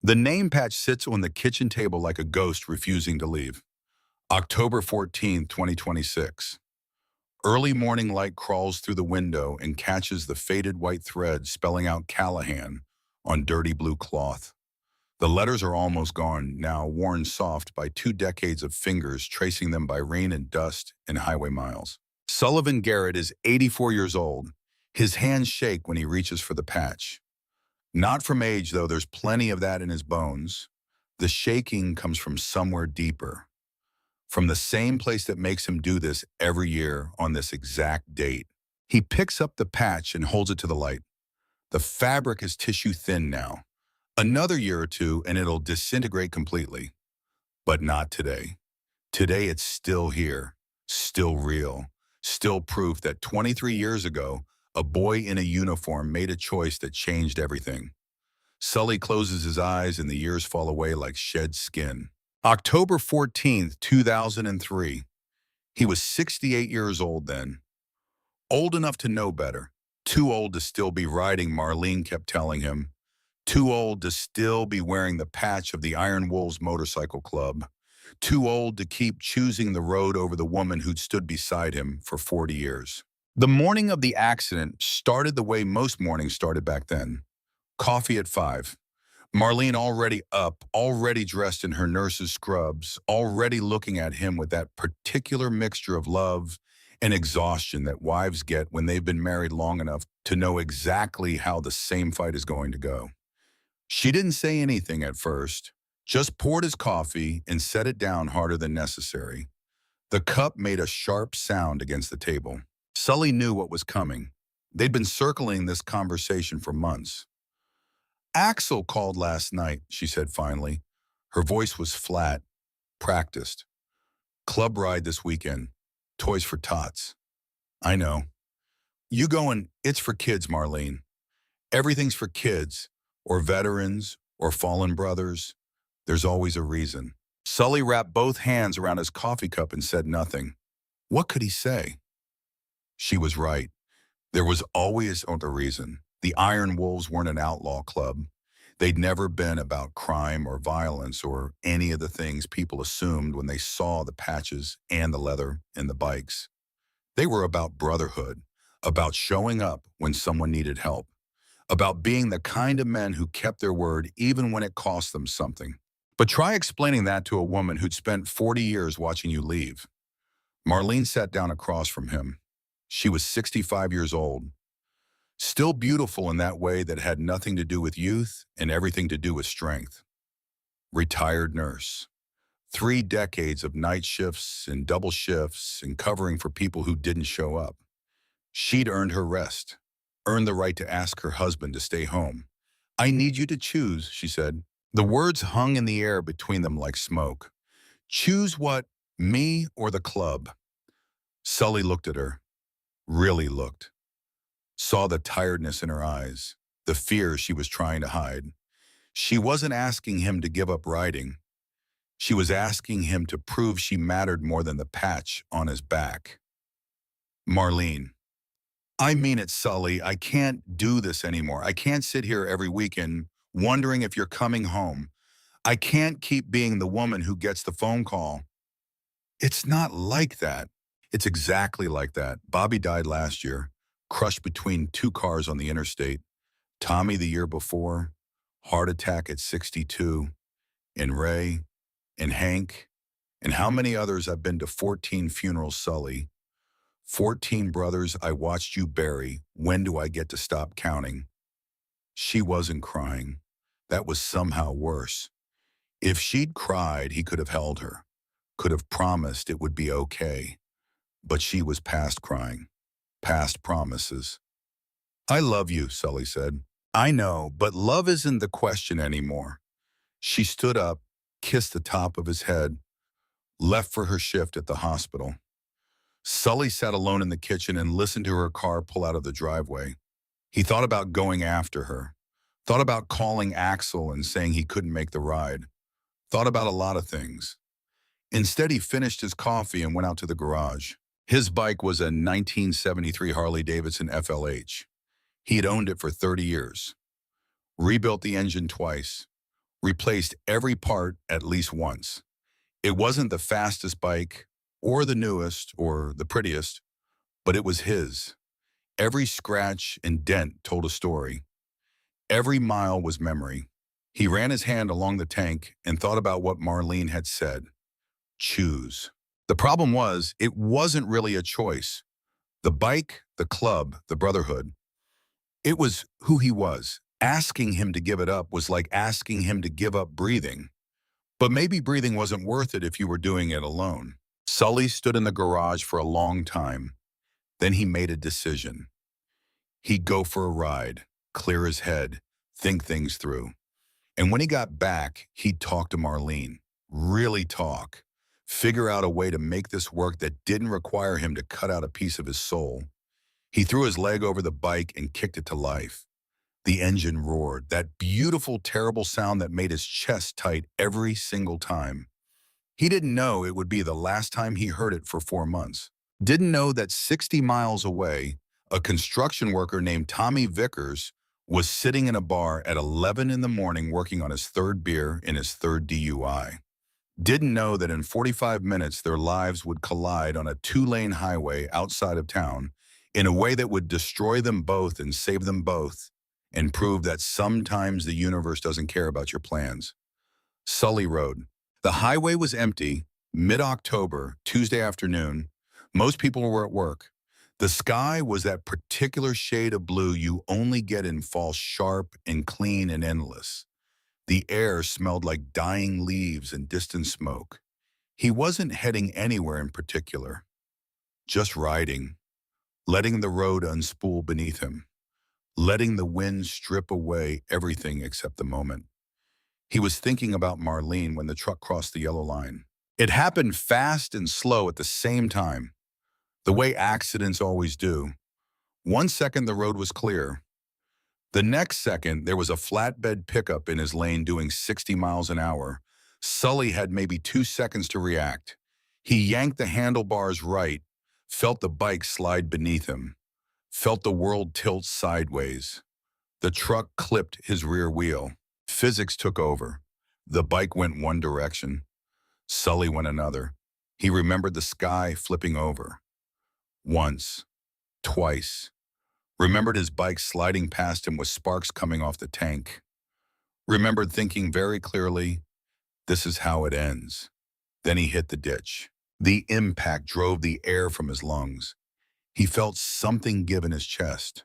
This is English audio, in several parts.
The name patch sits on the kitchen table like a ghost refusing to leave. October 14th, 2026. Early morning light crawls through the window and catches the faded white thread spelling out Callahan on dirty blue cloth. The letters are almost gone, now worn soft by 2 decades of fingers tracing them by rain and dust and highway miles. Sullivan Garrett is 84 years old. His hands shake when he reaches for the patch. Not from age, though, there's plenty of that in his bones. The shaking comes from somewhere deeper, from the same place that makes him do this every year on this exact date. He picks up the patch and holds it to the light. The fabric is tissue thin now. Another year or two and it'll disintegrate completely. But not today. Today it's still here, still real, still proof that 23 years ago, a boy in a uniform made a choice that changed everything. Sully closes his eyes and the years fall away like shed skin. October 14th, 2003. He was 68 years old then. Old enough to know better. Too old to still be riding, Marlene kept telling him. Too old to still be wearing the patch of the Iron Wolves Motorcycle Club. Too old to keep choosing the road over the woman who'd stood beside him for 40 years. The morning of the accident started the way most mornings started back then. Coffee at 5. Marlene already up, already dressed in her nurse's scrubs, already looking at him with that particular mixture of love and exhaustion that wives get when they've been married long enough to know exactly how the same fight is going to go. She didn't say anything at first, just poured his coffee and set it down harder than necessary. The cup made a sharp sound against the table. Sully knew what was coming. They'd been circling this conversation for months. Axel called last night, she said finally. Her voice was flat, practiced. Club ride this weekend. Toys for tots. I know. You going, it's for kids, Marlene. Everything's for kids, or veterans, or fallen brothers. There's always a reason. Sully wrapped both hands around his coffee cup and said nothing. What could he say? She was right. There was always another reason. The Iron Wolves weren't an outlaw club. They'd never been about crime or violence or any of the things people assumed when they saw the patches and the leather and the bikes. They were about brotherhood, about showing up when someone needed help, about being the kind of men who kept their word even when it cost them something. But try explaining that to a woman who'd spent 40 years watching you leave. Marlene sat down across from him. She was 65 years old. Still beautiful in that way that had nothing to do with youth and everything to do with strength. Retired nurse. 3 decades of night shifts and double shifts and covering for people who didn't show up. She'd earned her rest, earned the right to ask her husband to stay home. I need you to choose, she said. The words hung in the air between them like smoke. Choose what, me or the club? Sully looked at her, really looked. Saw the tiredness in her eyes, the fear she was trying to hide. She wasn't asking him to give up riding. She was asking him to prove she mattered more than the patch on his back. Marlene. I mean it, Sully. I can't do this anymore. I can't sit here every weekend wondering if you're coming home. I can't keep being the woman who gets the phone call. It's not like that. It's exactly like that. Bobby died last year. Crushed between 2 cars on the interstate. Tommy the year before, heart attack at 62. And Ray, and Hank, and how many others. I've been to 14 funerals, Sully. 14 brothers I watched you bury. When do I get to stop counting? She wasn't crying. That was somehow worse. If she'd cried, he could have held her, could have promised it would be okay. But she was past crying. Past promises. I love you, Sully said. I know, but love isn't the question anymore. She stood up, kissed the top of his head, left for her shift at the hospital. Sully sat alone in the kitchen and listened to her car pull out of the driveway. He thought about going after her, thought about calling Axel and saying he couldn't make the ride, thought about a lot of things. Instead, he finished his coffee and went out to the garage. His bike was a 1973 Harley-Davidson FLH. He had owned it for 30 years. Rebuilt the engine twice. replaced every part at least once. It wasn't the fastest bike, or the newest, or the prettiest, but it was his. Every scratch and dent told a story. Every mile was memory. He ran his hand along the tank and thought about what Marlene had said. Choose. The problem was, it wasn't really a choice. The bike, the club, the brotherhood. It was who he was. Asking him to give it up was like asking him to give up breathing. But maybe breathing wasn't worth it if you were doing it alone. Sully stood in the garage for a long time. Then he made a decision. He'd go for a ride, clear his head, think things through. And when he got back, he'd talk to Marlene. Really talk. Figure out a way to make this work that didn't require him to cut out a piece of his soul. He threw his leg over the bike and kicked it to life. The engine roared, that beautiful, terrible sound that made his chest tight every single time. He didn't know it would be the last time he heard it for 4 months. Didn't know that 60 miles away, a construction worker named Tommy Vickers was sitting in a bar at 11 in the morning working on his third beer in his third DUI. Didn't know that in 45 minutes their lives would collide on a 2-lane highway outside of town in a way that would destroy them both and save them both and prove that sometimes the universe doesn't care about your plans. Sully Road. The highway was empty, mid-October, Tuesday afternoon. Most people were at work. The sky was that particular shade of blue you only get in fall, sharp and clean and endless. The air smelled like dying leaves and distant smoke. He wasn't heading anywhere in particular, just riding, letting the road unspool beneath him, letting the wind strip away everything except the moment. He was thinking about Marlene when the truck crossed the yellow line. It happened fast and slow at the same time, the way accidents always do. 1 second the road was clear. The next second, there was a flatbed pickup in his lane doing 60 miles an hour. Sully had maybe 2 seconds to react. He yanked the handlebars right, felt the bike slide beneath him, felt the world tilt sideways. The truck clipped his rear wheel. Physics took over. The bike went one direction. Sully went another. He remembered the sky flipping over. Once, twice. Remembered his bike sliding past him with sparks coming off the tank. Remembered thinking very clearly, this is how it ends. Then he hit the ditch. The impact drove the air from his lungs. He felt something give in his chest.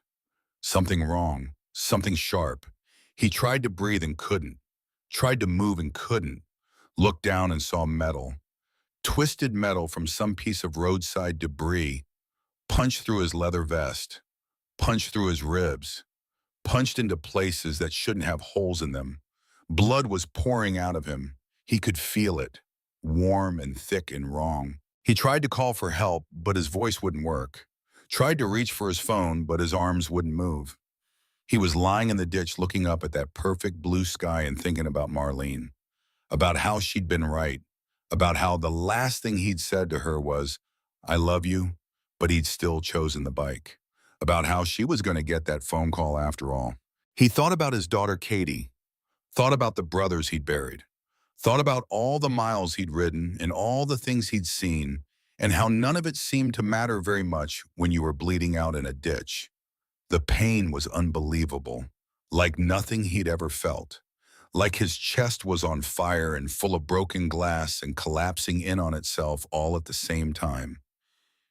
Something wrong, something sharp. He tried to breathe and couldn't. Tried to move and couldn't. Looked down and saw metal. Twisted metal from some piece of roadside debris. Punched through his leather vest. Punched through his ribs, punched into places that shouldn't have holes in them. Blood was pouring out of him. He could feel it, warm and thick and wrong. He tried to call for help, but his voice wouldn't work. Tried to reach for his phone, but his arms wouldn't move. He was lying in the ditch looking up at that perfect blue sky and thinking about Marlene, about how she'd been right, about how the last thing he'd said to her was, I love you, but he'd still chosen the bike. About how she was going to get that phone call after all. He thought about his daughter Katie, thought about the brothers he'd buried, thought about all the miles he'd ridden and all the things he'd seen, and how none of it seemed to matter very much when you were bleeding out in a ditch. The pain was unbelievable, like nothing he'd ever felt, like his chest was on fire and full of broken glass and collapsing in on itself all at the same time.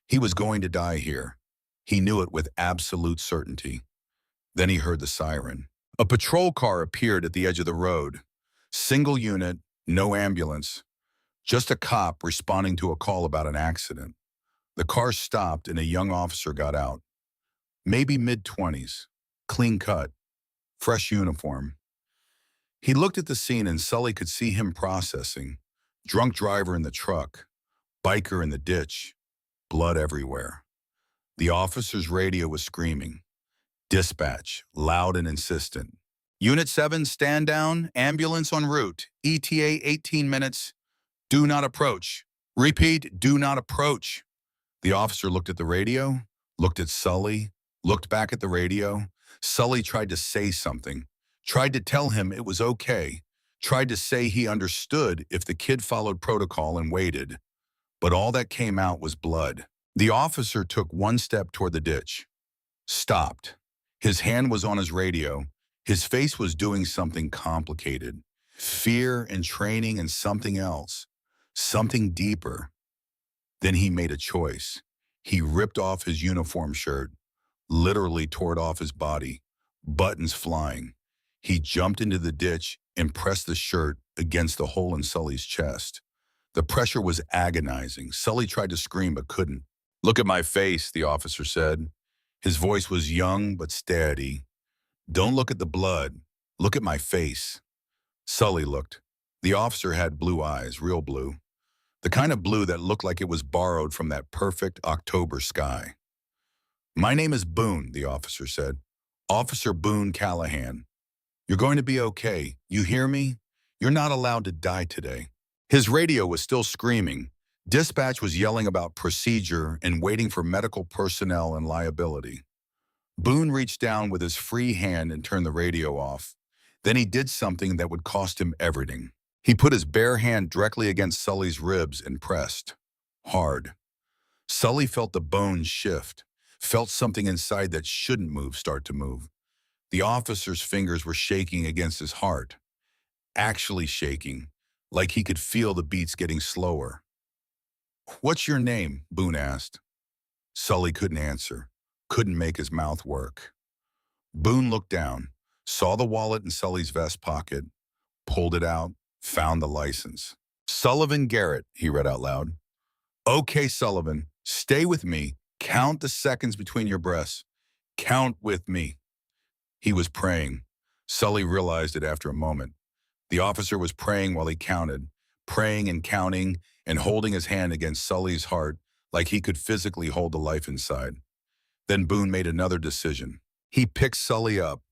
He was going to die here. He knew it with absolute certainty. Then he heard the siren. A patrol car appeared at the edge of the road. Single unit, no ambulance, just a cop responding to a call about an accident. The car stopped and a young officer got out. Maybe mid-20s, clean cut, fresh uniform. He looked at the scene and Sully could see him processing. Drunk driver in the truck, biker in the ditch, blood everywhere. The officer's radio was screaming. Dispatch, loud and insistent. Unit 7, stand down, ambulance en route, ETA 18 minutes, do not approach. Repeat, do not approach. The officer looked at the radio, looked at Sully, looked back at the radio. Sully tried to say something, tried to tell him it was okay, tried to say he understood if the kid followed protocol and waited, but all that came out was blood. The officer took one step toward the ditch, stopped. His hand was on his radio. His face was doing something complicated. Fear and training and something else. Something deeper. Then he made a choice. He ripped off his uniform shirt, literally tore it off his body, buttons flying. He jumped into the ditch and pressed the shirt against the hole in Sully's chest. The pressure was agonizing. Sully tried to scream but couldn't. "Look at my face," the officer said. His voice was young but steady. "Don't look at the blood. Look at my face." Sully looked. The officer had blue eyes, real blue. The kind of blue that looked like it was borrowed from that perfect October sky. "My name is Boone," the officer said. "Officer Boone Callahan. You're going to be okay. You hear me? You're not allowed to die today." His radio was still screaming. Dispatch was yelling about procedure and waiting for medical personnel and liability. Boone reached down with his free hand and turned the radio off. Then he did something that would cost him everything. He put his bare hand directly against Sully's ribs and pressed. Hard. Sully felt the bones shift, felt something inside that shouldn't move start to move. The officer's fingers were shaking against his heart. Actually shaking, like he could feel the beats getting slower. "What's your name?" Boone asked. Sully couldn't answer, couldn't make his mouth work. Boone looked down, saw the wallet in Sully's vest pocket, pulled it out, found the license. "Sullivan Garrett," he read out loud. "Okay, Sullivan, stay with me. Count the seconds between your breaths. Count with me." He was praying. Sully realized it after a moment. The officer was praying while he counted, praying and counting and holding his hand against Sully's heart like he could physically hold the life inside. Then Boone made another decision. He picked Sully up,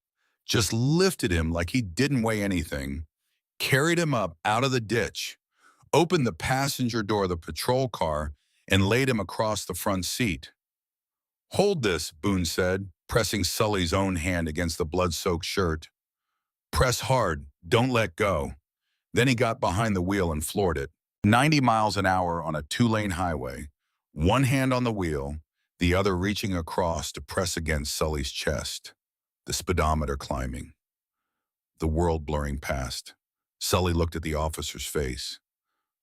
just lifted him like he didn't weigh anything, carried him up out of the ditch, opened the passenger door of the patrol car, and laid him across the front seat. "Hold this," Boone said, pressing Sully's own hand against the blood-soaked shirt. "Press hard, don't let go." Then he got behind the wheel and floored it. 90 miles an hour on a two-lane highway, one hand on the wheel, the other reaching across to press against Sully's chest, the speedometer climbing. The world blurring past. Sully looked at the officer's face,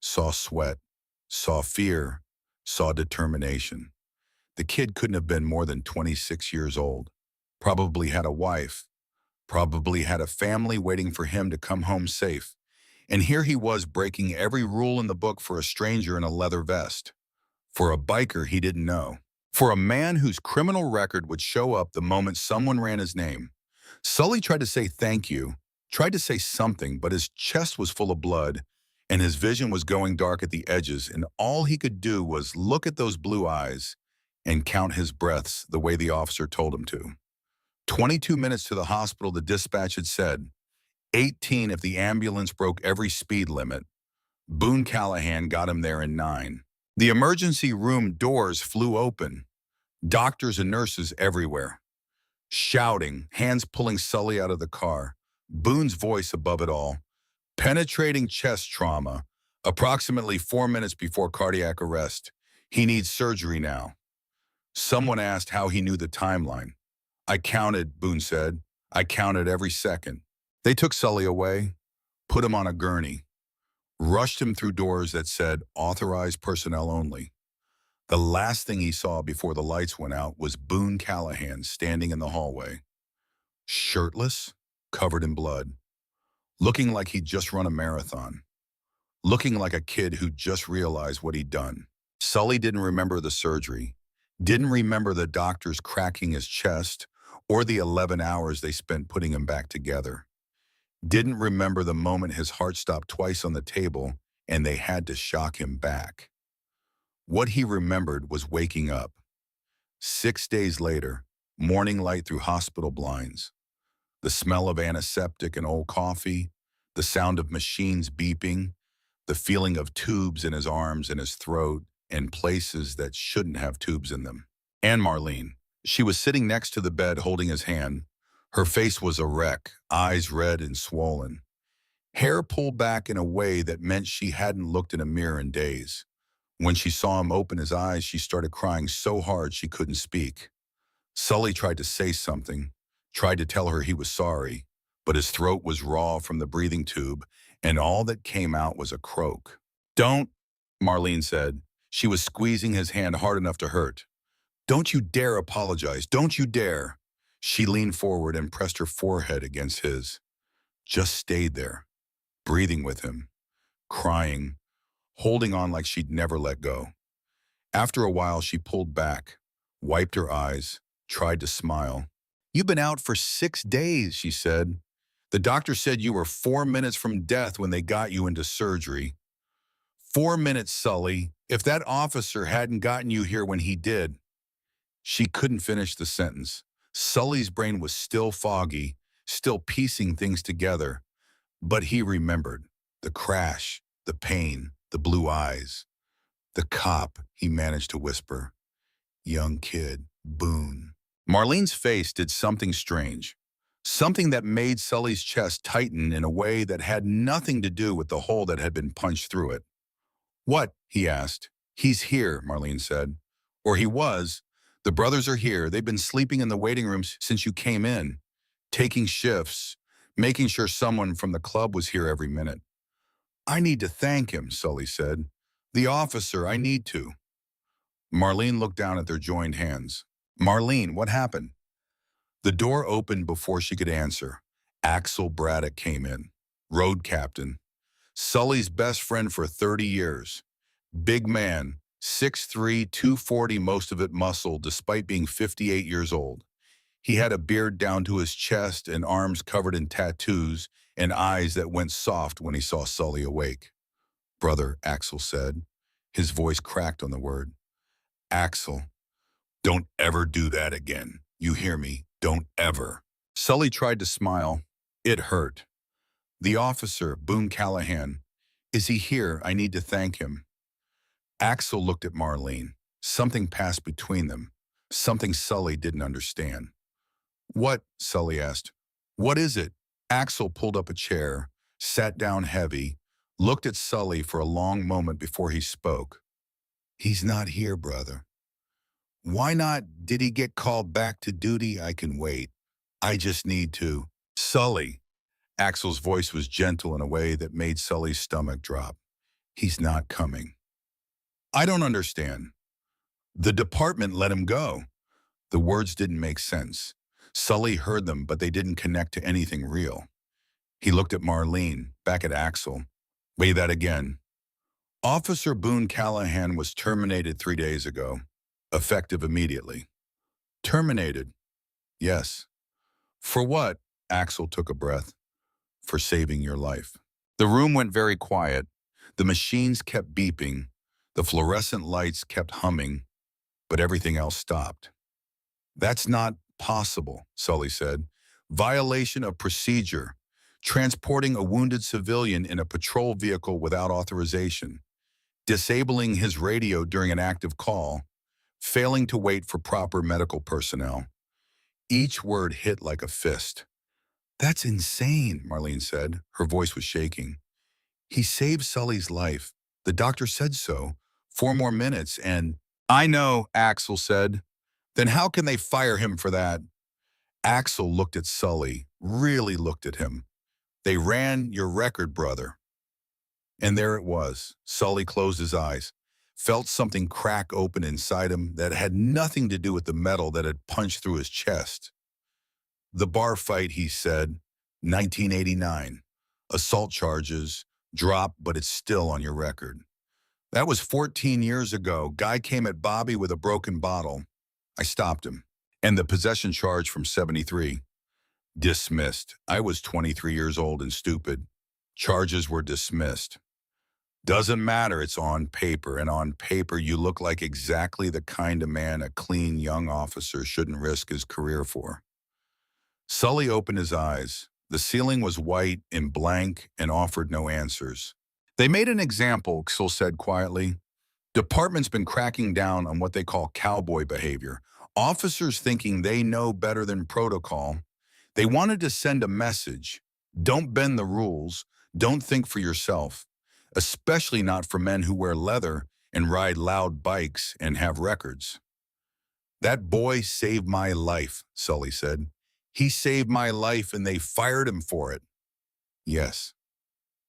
saw sweat, saw fear, saw determination. The kid couldn't have been more than 26 years old, probably had a wife, probably had a family waiting for him to come home safe. And here he was breaking every rule in the book for a stranger in a leather vest, for a biker he didn't know, for a man whose criminal record would show up the moment someone ran his name. Sully tried to say thank you, tried to say something, but his chest was full of blood and his vision was going dark at the edges, and all he could do was look at those blue eyes and count his breaths the way the officer told him to. 22 minutes to the hospital, the dispatch had said. 18 if the ambulance broke every speed limit. Boone Callahan got him there in 9. The emergency room doors flew open. Doctors and nurses everywhere. Shouting, hands pulling Sully out of the car. Boone's voice above it all. "Penetrating chest trauma. Approximately 4 minutes before cardiac arrest. He needs surgery now." Someone asked how he knew the timeline. "I counted," Boone said. "I counted every second." They took Sully away, put him on a gurney, rushed him through doors that said authorized personnel only. The last thing he saw before the lights went out was Boone Callahan standing in the hallway, shirtless, covered in blood, looking like he'd just run a marathon, looking like a kid who just realized what he'd done. Sully didn't remember the surgery, didn't remember the doctors cracking his chest or the 11 hours they spent putting him back together. Didn't remember the moment his heart stopped twice on the table and they had to shock him back. What he remembered was waking up. 6 days later, morning light through hospital blinds, the smell of antiseptic and old coffee, the sound of machines beeping, the feeling of tubes in his arms and his throat and places that shouldn't have tubes in them. And Marlene, she was sitting next to the bed holding his hand. Her face was a wreck, eyes red and swollen. Hair pulled back in a way that meant she hadn't looked in a mirror in days. When she saw him open his eyes, she started crying so hard she couldn't speak. Sully tried to say something, tried to tell her he was sorry, but his throat was raw from the breathing tube, and all that came out was a croak. "Don't," Marlene said. She was squeezing his hand hard enough to hurt. "Don't you dare apologize. Don't you dare." She leaned forward and pressed her forehead against his. Just stayed there, breathing with him, crying, holding on like she'd never let go. After a while, she pulled back, wiped her eyes, tried to smile. "You've been out for 6 days," she said. "The doctor said you were 4 minutes from death when they got you into surgery." 4 minutes, Sully. If that officer hadn't gotten you here when he did. She couldn't finish the sentence. Sully's brain was still foggy, still piecing things together. But he remembered. The crash, the pain, the blue eyes. "The cop," he managed to whisper. "Young kid, Boone." Marlene's face did something strange. Something that made Sully's chest tighten in a way that had nothing to do with the hole that had been punched through it. "What?" he asked. "He's here," Marlene said. "Or he was. The brothers are here. They've been sleeping in the waiting rooms since you came in, taking shifts, making sure someone from the club was here every minute." "I need to thank him," Sully said. "The officer, I need to." Marlene looked down at their joined hands. "Marlene, what happened?" The door opened before she could answer. Axel Braddock came in. Road captain. Sully's best friend for 30 years. Big man, 6'3", 240, most of it muscle, despite being 58 years old. He had a beard down to his chest and arms covered in tattoos and eyes that went soft when he saw Sully awake. "Brother," Axel said. His voice cracked on the word. "Axel, don't ever do that again. You hear me? Don't ever." Sully tried to smile. It hurt. "The officer, Boone Callahan. Is he here? I need to thank him." Axel looked at Marlene. Something passed between them. Something Sully didn't understand. "What?" Sully asked. "What is it?" Axel pulled up a chair, sat down heavy, looked at Sully for a long moment before he spoke. "He's not here, brother." "Why not? Did he get called back to duty? I can wait. I just need to." "Sully." Axel's voice was gentle in a way that made Sully's stomach drop. "He's not coming." "I don't understand." "The department let him go." The words didn't make sense. Sully heard them, but they didn't connect to anything real. He looked at Marlene, back at Axel. "Say that again." "Officer Boone Callahan was terminated 3 days ago, effective immediately." "Terminated?" "Yes." "For what?" Axel took a breath. "For saving your life." The room went very quiet. The machines kept beeping. The fluorescent lights kept humming, but everything else stopped. "That's not possible," Sully said. "Violation of procedure. Transporting a wounded civilian in a patrol vehicle without authorization. Disabling his radio during an active call. Failing to wait for proper medical personnel." Each word hit like a fist. "That's insane," Marlene said. Her voice was shaking. "He saved Sully's life. The doctor said so. 4 more minutes and—" "I know," Axel said. "Then how can they fire him for that?" Axel looked at Sully, really looked at him. "They ran your record, brother." And there it was. Sully closed his eyes, felt something crack open inside him that had nothing to do with the metal that had punched through his chest. "The bar fight," he said, 1989. "Assault charges, dropped, but it's still on your record." "That was 14 years ago. Guy came at Bobby with a broken bottle. I stopped him. And the possession charge from 73. Dismissed. I was 23 years old and stupid. Charges were dismissed." "Doesn't matter, it's on paper, and on paper you look like exactly the kind of man a clean young officer shouldn't risk his career for." Sully opened his eyes. The ceiling was white and blank and offered no answers. "They made an example," Axel said quietly. "Department's been cracking down on what they call cowboy behavior. Officers thinking they know better than protocol. They wanted to send a message. Don't bend the rules. Don't think for yourself, especially not for men who wear leather and ride loud bikes and have records. That boy saved my life, Sully said. He saved my life and they fired him for it. Yes,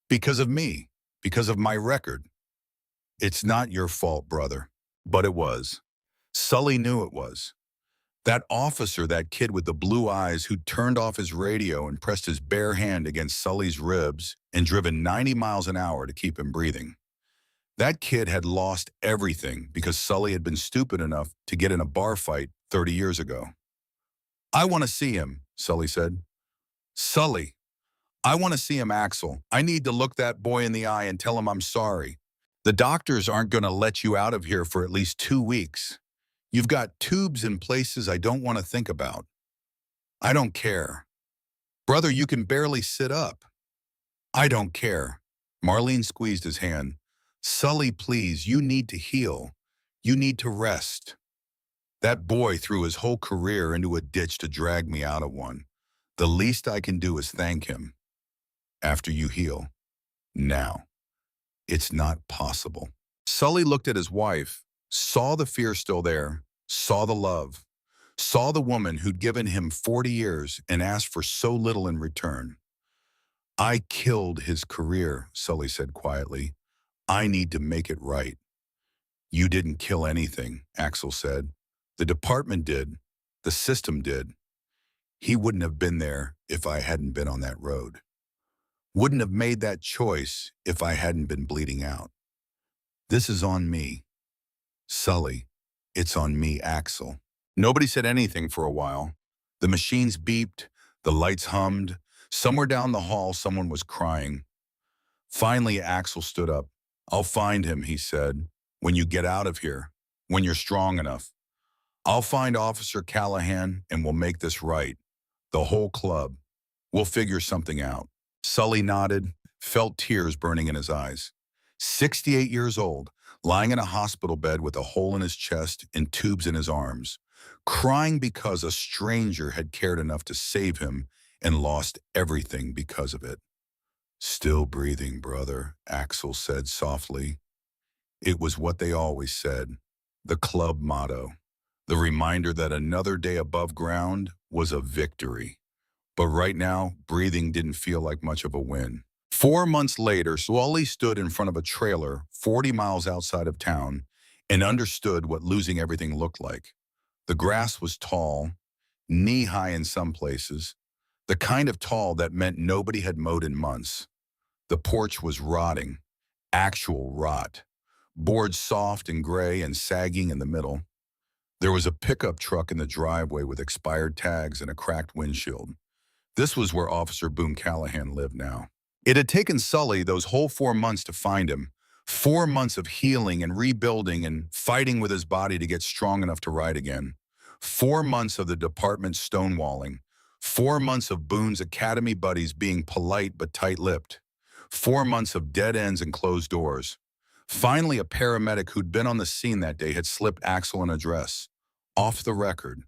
because of me, because of my record. It's not your fault, brother. But it was. Sully knew it was. That officer, that kid with the blue eyes who turned off his radio and pressed his bare hand against Sully's ribs and driven 90 miles an hour to keep him breathing. That kid had lost everything because Sully had been stupid enough to get in a bar fight 30 years ago. I want to see him, Sully said. Sully, I want to see him, Axel. I need to look that boy in the eye and tell him I'm sorry. The doctors aren't going to let you out of here for at least 2 weeks. You've got tubes in places I don't want to think about. I don't care. Brother, you can barely sit up. I don't care. Marlene squeezed his hand. Sully, please, you need to heal. You need to rest. That boy threw his whole career into a ditch to drag me out of one. The least I can do is thank him. After you heal. Now. It's not possible. Sully looked at his wife, saw the fear still there, saw the love, saw the woman who'd given him 40 years and asked for so little in return. I killed his career, Sully said quietly. I need to make it right. You didn't kill anything, Axel said. The department did. The system did. He wouldn't have been there if I hadn't been on that road. Wouldn't have made that choice if I hadn't been bleeding out. This is on me. Sully, it's on me, Axel. Nobody said anything for a while. The machines beeped, the lights hummed. Somewhere down the hall, someone was crying. Finally, Axel stood up. I'll find him, he said, when you get out of here, when you're strong enough. I'll find Officer Callahan and we'll make this right. The whole club. We'll figure something out. Sully nodded, felt tears burning in his eyes. 68 years old, lying in a hospital bed with a hole in his chest and tubes in his arms, crying because a stranger had cared enough to save him and lost everything because of it. Still breathing, brother, Axel said softly. It was what they always said, the club motto, the reminder that another day above ground was a victory. But right now, breathing didn't feel like much of a win. 4 months later, Sully stood in front of a trailer 40 miles outside of town and understood what losing everything looked like. The grass was tall, knee-high in some places, the kind of tall that meant nobody had mowed in months. The porch was rotting, actual rot, boards soft and gray and sagging in the middle. There was a pickup truck in the driveway with expired tags and a cracked windshield. This was where Officer Boone Callahan lived now. It had taken Sully those whole 4 months to find him. 4 months of healing and rebuilding and fighting with his body to get strong enough to ride again. 4 months of the department stonewalling. 4 months of Boone's academy buddies being polite but tight-lipped. 4 months of dead ends and closed doors. Finally, a paramedic who'd been on the scene that day had slipped Axel an address, off the record,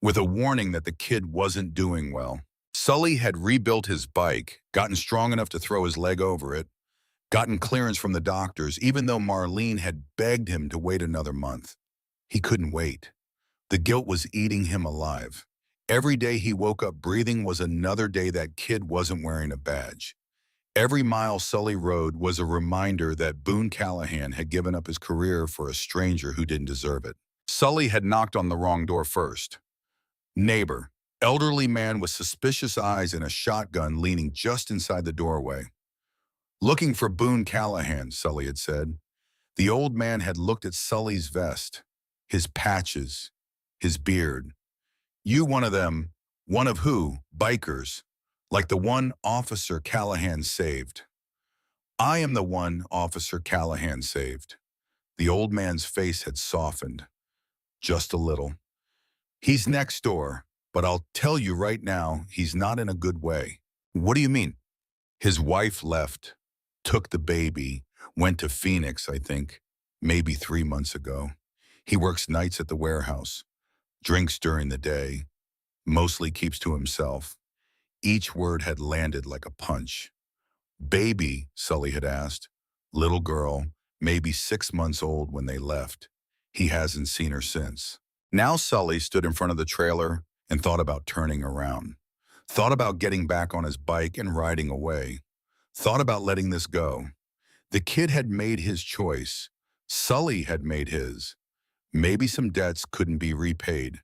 with a warning that the kid wasn't doing well. Sully had rebuilt his bike, gotten strong enough to throw his leg over it, gotten clearance from the doctors, even though Marlene had begged him to wait another month. He couldn't wait. The guilt was eating him alive. Every day he woke up breathing was another day that kid wasn't wearing a badge. Every mile Sully rode was a reminder that Boone Callahan had given up his career for a stranger who didn't deserve it. Sully had knocked on the wrong door first. Neighbor, elderly man with suspicious eyes and a shotgun leaning just inside the doorway. Looking for Boone Callahan, Sully had said. The old man had looked at Sully's vest, his patches, his beard. You one of them, one of who? Bikers, like the one Officer Callahan saved. I am the one Officer Callahan saved. The old man's face had softened, just a little. He's next door, but I'll tell you right now, he's not in a good way. What do you mean? His wife left, took the baby, went to Phoenix, I think, maybe 3 months ago. He works nights at the warehouse, drinks during the day, mostly keeps to himself. Each word had landed like a punch. Baby, Sully had asked. Little girl, maybe 6 months old when they left. He hasn't seen her since. Now Sully stood in front of the trailer and thought about turning around. Thought about getting back on his bike and riding away. Thought about letting this go. The kid had made his choice. Sully had made his. Maybe some debts couldn't be repaid,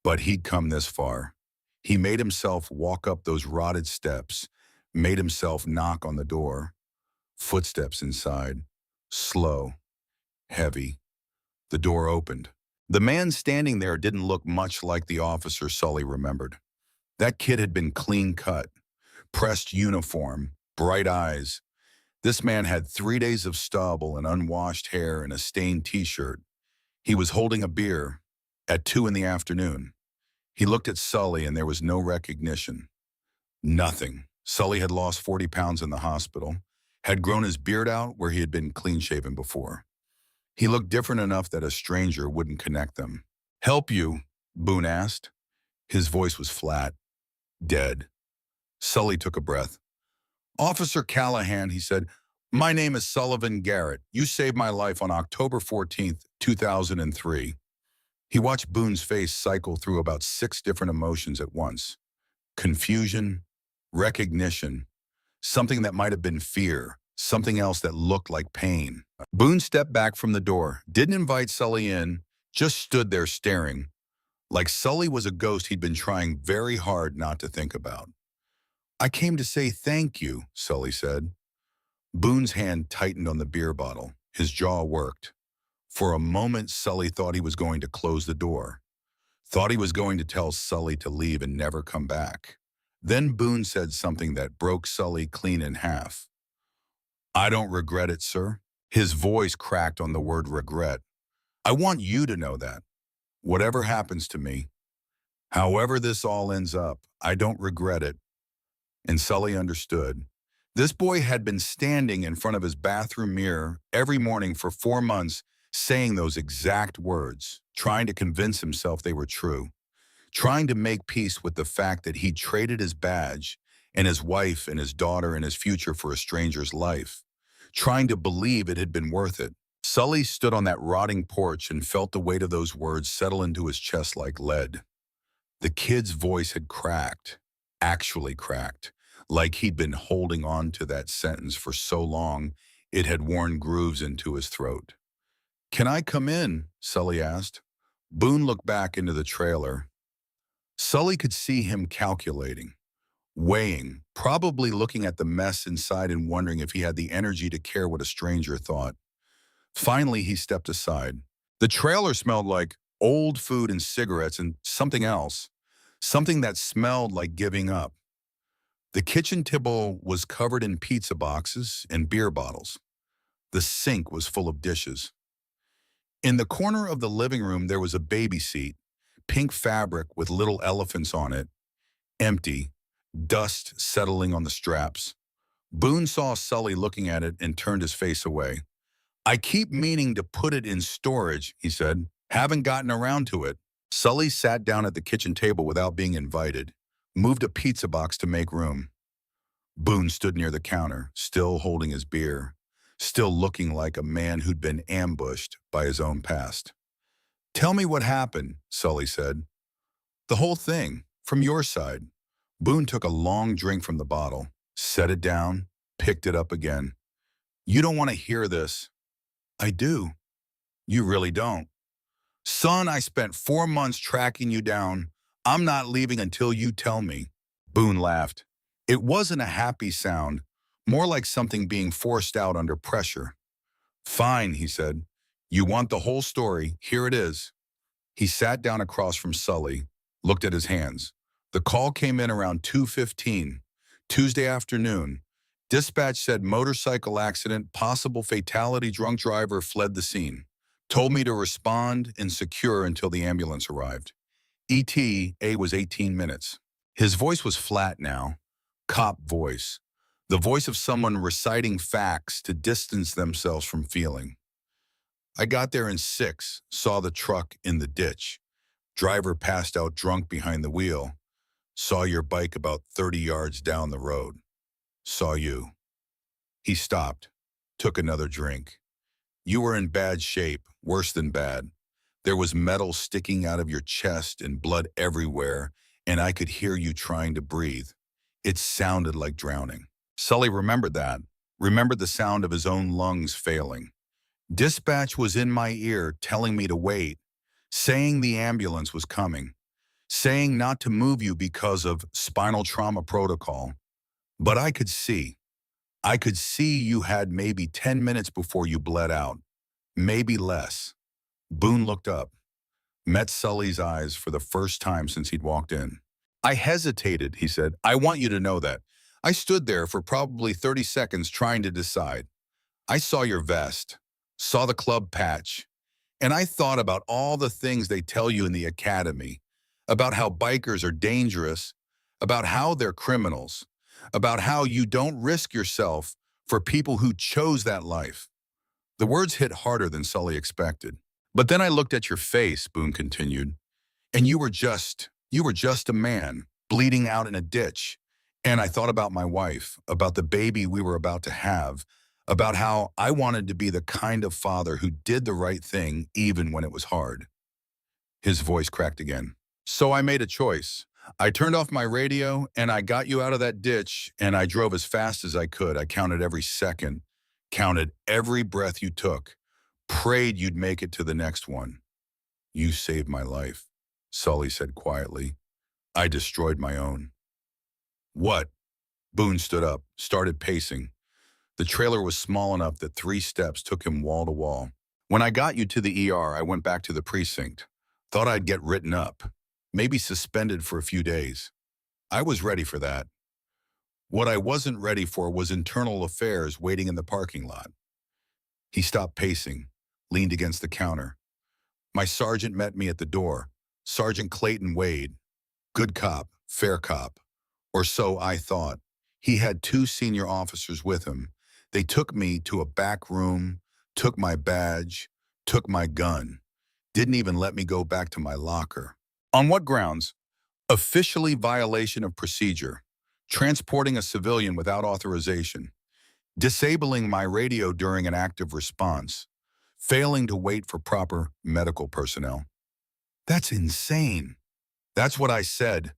but he'd come this far. He made himself walk up those rotted steps, made himself knock on the door. Footsteps inside. Slow. Heavy. The door opened. The man standing there didn't look much like the officer Sully remembered. That kid had been clean cut, pressed uniform, bright eyes. This man had 3 days of stubble and unwashed hair and a stained t-shirt. He was holding a beer at 2 in the afternoon. He looked at Sully and there was no recognition. Nothing. Sully had lost 40 pounds in the hospital, had grown his beard out where he had been clean-shaven before. He looked different enough that a stranger wouldn't connect them. "Help you?" Boone asked. His voice was flat, dead. Sully took a breath. "Officer Callahan," he said, "my name is Sullivan Garrett. You saved my life on October 14th, 2003. He watched Boone's face cycle through about 6 different emotions at once. Confusion, recognition, something that might have been fear, something else that looked like pain. Boone stepped back from the door, didn't invite Sully in, just stood there staring, like Sully was a ghost he'd been trying very hard not to think about. "I came to say thank you," Sully said. Boone's hand tightened on the beer bottle. His jaw worked. For a moment, Sully thought he was going to close the door. Thought he was going to tell Sully to leave and never come back. Then Boone said something that broke Sully clean in half. "I don't regret it, sir." His voice cracked on the word regret. "I want you to know that. Whatever happens to me, however this all ends up, I don't regret it." And Sully understood. This boy had been standing in front of his bathroom mirror every morning for 4 months, saying those exact words, trying to convince himself they were true, trying to make peace with the fact that he'd traded his badge and his wife and his daughter and his future for a stranger's life, trying to believe it had been worth it. Sully stood on that rotting porch and felt the weight of those words settle into his chest like lead. The kid's voice had cracked, actually cracked, like he'd been holding on to that sentence for so long it had worn grooves into his throat. "Can I come in?" Sully asked. Boone looked back into the trailer. Sully could see him calculating, weighing, probably looking at the mess inside and wondering if he had the energy to care what a stranger thought. Finally, he stepped aside. The trailer smelled like old food and cigarettes and something else, something that smelled like giving up. The kitchen table was covered in pizza boxes and beer bottles. The sink was full of dishes. In the corner of the living room, there was a baby seat, pink fabric with little elephants on it, empty, dust settling on the straps. Boone saw Sully looking at it and turned his face away. "I keep meaning to put it in storage," he said. "Haven't gotten around to it." Sully sat down at the kitchen table without being invited, moved a pizza box to make room. Boone stood near the counter, still holding his beer, still looking like a man who'd been ambushed by his own past. "Tell me what happened," Sully said. "The whole thing, from your side." Boone took a long drink from the bottle, set it down, picked it up again. "You don't want to hear this." "I do." "You really don't." "Son, I spent 4 months tracking you down. I'm not leaving until you tell me." Boone laughed. It wasn't a happy sound, more like something being forced out under pressure. "Fine," he said. "You want the whole story. Here it is." He sat down across from Sully, looked at his hands. The call came in around 2:15, Tuesday afternoon. Dispatch said motorcycle accident, possible fatality, drunk driver fled the scene. Told me to respond and secure until the ambulance arrived. ETA was 18 minutes. His voice was flat now, cop voice, the voice of someone reciting facts to distance themselves from feeling. "I got there in 6, saw the truck in the ditch. Driver passed out drunk behind the wheel. Saw your bike about 30 yards down the road. Saw you." He stopped, took another drink. You were in bad shape, worse than bad. There was metal sticking out of your chest and blood everywhere, and I could hear you trying to breathe. It sounded like drowning. Sully remembered that, remembered the sound of his own lungs failing. Dispatch was in my ear telling me to wait, saying the ambulance was coming, saying not to move you because of spinal trauma protocol. But I could see you had maybe 10 minutes before you bled out, maybe less. Boone looked up, met Sully's eyes for the first time since he'd walked in. I hesitated, he said. I want you to know that. I stood there for probably 30 seconds trying to decide. I saw your vest, saw the club patch, and I thought about all the things they tell you in the academy, about how bikers are dangerous, about how they're criminals, about how you don't risk yourself for people who chose that life. The words hit harder than Sully expected. But then I looked at your face, Boone continued, and you were just a man, bleeding out in a ditch. And I thought about my wife, about the baby we were about to have, about how I wanted to be the kind of father who did the right thing even when it was hard. His voice cracked again. So I made a choice. I turned off my radio and I got you out of that ditch and I drove as fast as I could. I counted every second, counted every breath you took, prayed you'd make it to the next one. You saved my life, Sully said quietly. I destroyed my own. What? Boone stood up, started pacing. The trailer was small enough that 3 steps took him wall to wall. When I got you to the ER, I went back to the precinct. Thought I'd get written up, maybe suspended for a few days. I was ready for that. What I wasn't ready for was internal affairs waiting in the parking lot. He stopped pacing, leaned against the counter. My sergeant met me at the door, Sergeant Clayton Wade. Good cop, fair cop. Or so I thought. He had 2 senior officers with him. They took me to a back room, took my badge, took my gun. Didn't even let me go back to my locker. On what grounds? Officially violation of procedure. Transporting a civilian without authorization. Disabling my radio during an active response. Failing to wait for proper medical personnel. That's insane. That's what I said.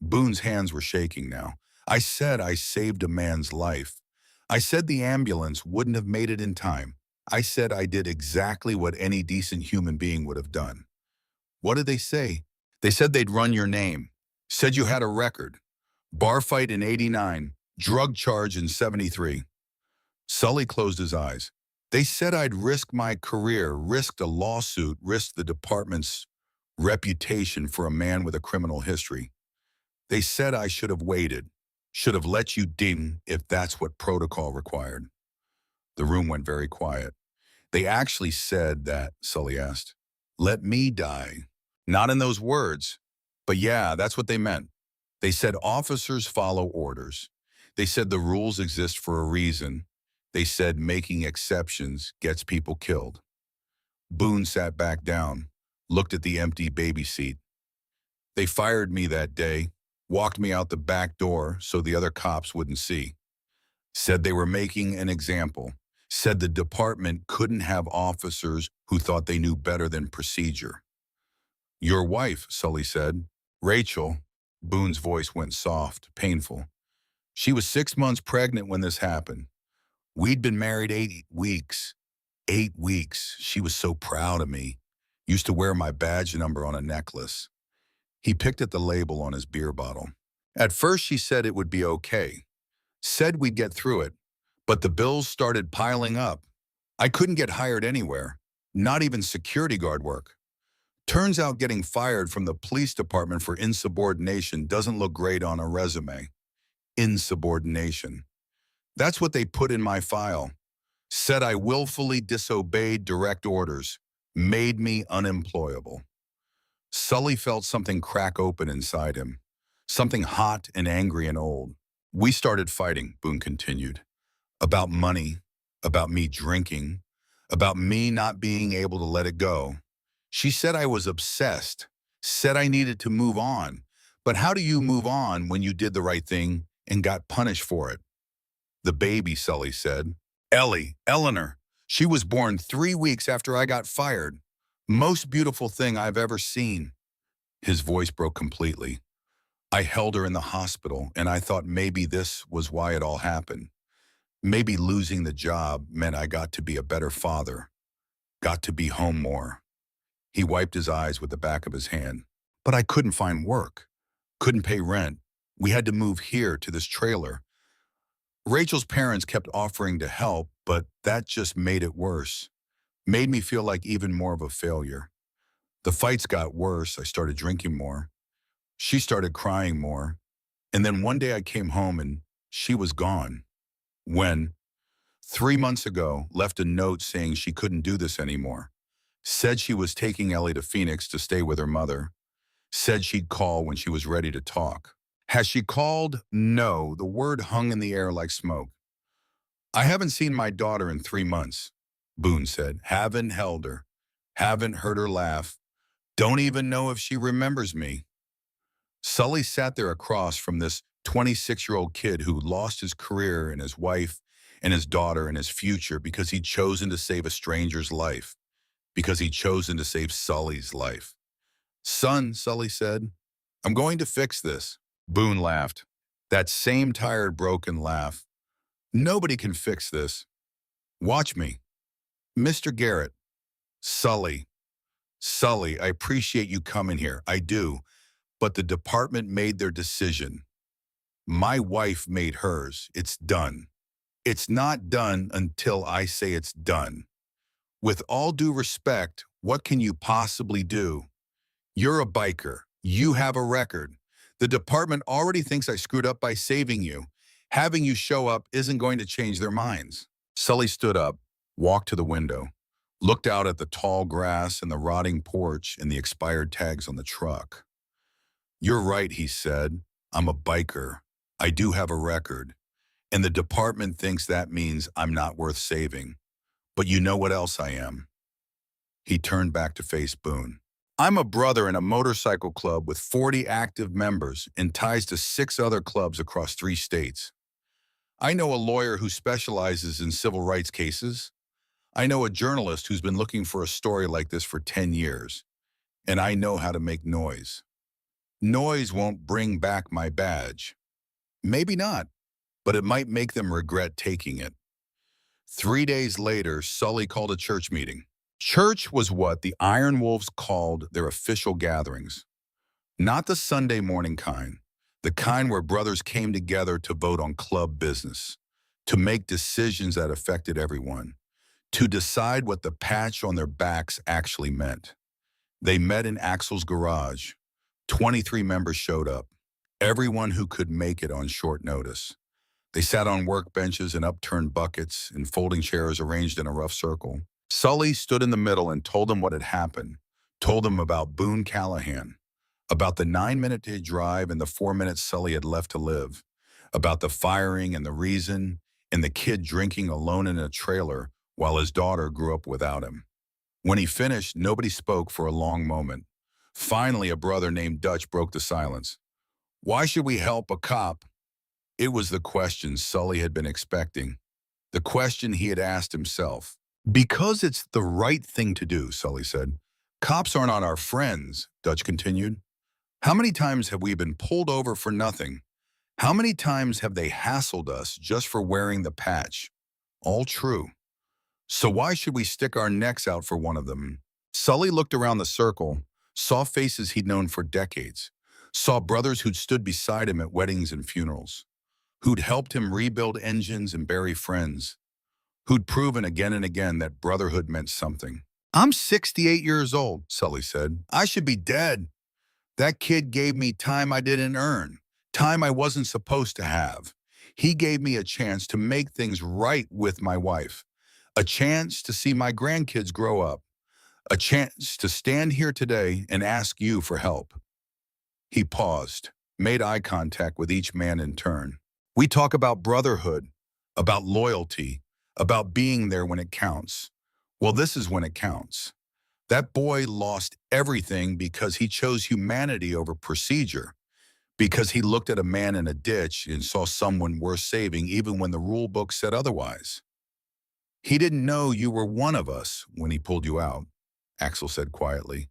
Boone's hands were shaking now. I said I saved a man's life. I said the ambulance wouldn't have made it in time. I said I did exactly what any decent human being would have done. What did they say? They said they'd run your name. Said you had a record. Bar fight in '89. Drug charge in '73. Sully closed his eyes. They said I'd risk my career, risked a lawsuit, risked the department's reputation for a man with a criminal history. They said I should have waited, should have let you ding if that's what protocol required. The room went very quiet. They actually said that, Sully asked. Let me die. Not in those words, but yeah, that's what they meant. They said officers follow orders. They said the rules exist for a reason. They said making exceptions gets people killed. Boone sat back down, looked at the empty baby seat. They fired me that day, walked me out the back door so the other cops wouldn't see. Said they were making an example. Said the department couldn't have officers who thought they knew better than procedure. Your wife, Sully said. Rachel. Boone's voice went soft, painful. She was 6 months pregnant when this happened. We'd been married 8 weeks. 8 weeks. She was so proud of me. Used to wear my badge number on a necklace. He picked at the label on his beer bottle. At first she said it would be okay. Said we'd get through it. But the bills started piling up. I couldn't get hired anywhere. Not even security guard work. Turns out getting fired from the police department for insubordination doesn't look great on a resume. Insubordination. That's what they put in my file. Said I willfully disobeyed direct orders. Made me unemployable. Sully felt something crack open inside him. Something hot and angry and old. We started fighting, Boone continued. About money, about me drinking, about me not being able to let it go. She said I was obsessed, said I needed to move on. But how do you move on when you did the right thing and got punished for it? The baby, Sully said. Ellie, Eleanor. She was born 3 weeks after I got fired. Most beautiful thing I've ever seen. His voice broke completely. I held her in the hospital, and I thought maybe this was why it all happened. Maybe losing the job meant I got to be a better father, got to be home more. He wiped his eyes with the back of his hand. But I couldn't find work, couldn't pay rent. We had to move here to this trailer. Rachel's parents kept offering to help, but that just made it worse. Made me feel like even more of a failure. The fights got worse. I started drinking more. She started crying more. And then one day I came home and she was gone. When, 3 months ago, left a note saying she couldn't do this anymore. Said she was taking Ellie to Phoenix to stay with her mother. Said she'd call when she was ready to talk. Has she called? No. The word hung in the air like smoke. I haven't seen my daughter in 3 months, Boone said. Haven't held her. Haven't heard her laugh. Don't even know if she remembers me. Sully sat there across from this 26-year-old kid who lost his career and his wife and his daughter and his future because he'd chosen to save a stranger's life, because he'd chosen to save Sully's life. Son, Sully said, I'm going to fix this. Boone laughed. That same tired, broken laugh. Nobody can fix this. Watch me. Mr. Garrett. Sully. Sully, I appreciate you coming here. I do. But the department made their decision. My wife made hers. It's done. It's not done until I say it's done. With all due respect, what can you possibly do? You're a biker. You have a record. The department already thinks I screwed up by saving you. Having you show up isn't going to change their minds. Sully stood up, walked to the window, looked out at the tall grass and the rotting porch and the expired tags on the truck. You're right, he said. I'm a biker. I do have a record. And the department thinks that means I'm not worth saving. But you know what else I am? He turned back to face Boone. I'm a brother in a motorcycle club with 40 active members and ties to 6 other clubs across 3 states. I know a lawyer who specializes in civil rights cases. I know a journalist who's been looking for a story like this for 10 years. And I know how to make noise. Noise won't bring back my badge. Maybe not, but it might make them regret taking it. 3 days later, Sully called a church meeting. Church was what the Iron Wolves called their official gatherings. Not the Sunday morning kind, the kind where brothers came together to vote on club business, to make decisions that affected everyone, to decide what the patch on their backs actually meant. They met in Axel's garage. 23 members showed up, everyone who could make it on short notice. They sat on workbenches and upturned buckets and folding chairs arranged in a rough circle. Sully stood in the middle and told them what had happened, told them about Boone Callahan, about the 9-minute drive and the 4 minutes Sully had left to live, about the firing and the reason, and the kid drinking alone in a trailer while his daughter grew up without him. When he finished, nobody spoke for a long moment. Finally, a brother named Dutch broke the silence. Why should we help a cop? It was the question Sully had been expecting, the question he had asked himself. Because it's the right thing to do, Sully said. Cops are not our friends, Dutch continued. How many times have we been pulled over for nothing? How many times have they hassled us just for wearing the patch? All true. So why should we stick our necks out for one of them? Sully looked around the circle, saw faces he'd known for decades, saw brothers who'd stood beside him at weddings and funerals, who'd helped him rebuild engines and bury friends, who'd proven again and again that brotherhood meant something. I'm 68 years old, Sully said. I should be dead. That kid gave me time I didn't earn, time I wasn't supposed to have. He gave me a chance to make things right with my wife, a chance to see my grandkids grow up, a chance to stand here today and ask you for help. He paused, made eye contact with each man in turn. We talk about brotherhood, about loyalty, about being there when it counts. Well, this is when it counts. That boy lost everything because he chose humanity over procedure, Because he looked at a man in a ditch and saw someone worth saving even when the rule book said otherwise. He didn't know you were one of us when he pulled you out, Axel said quietly.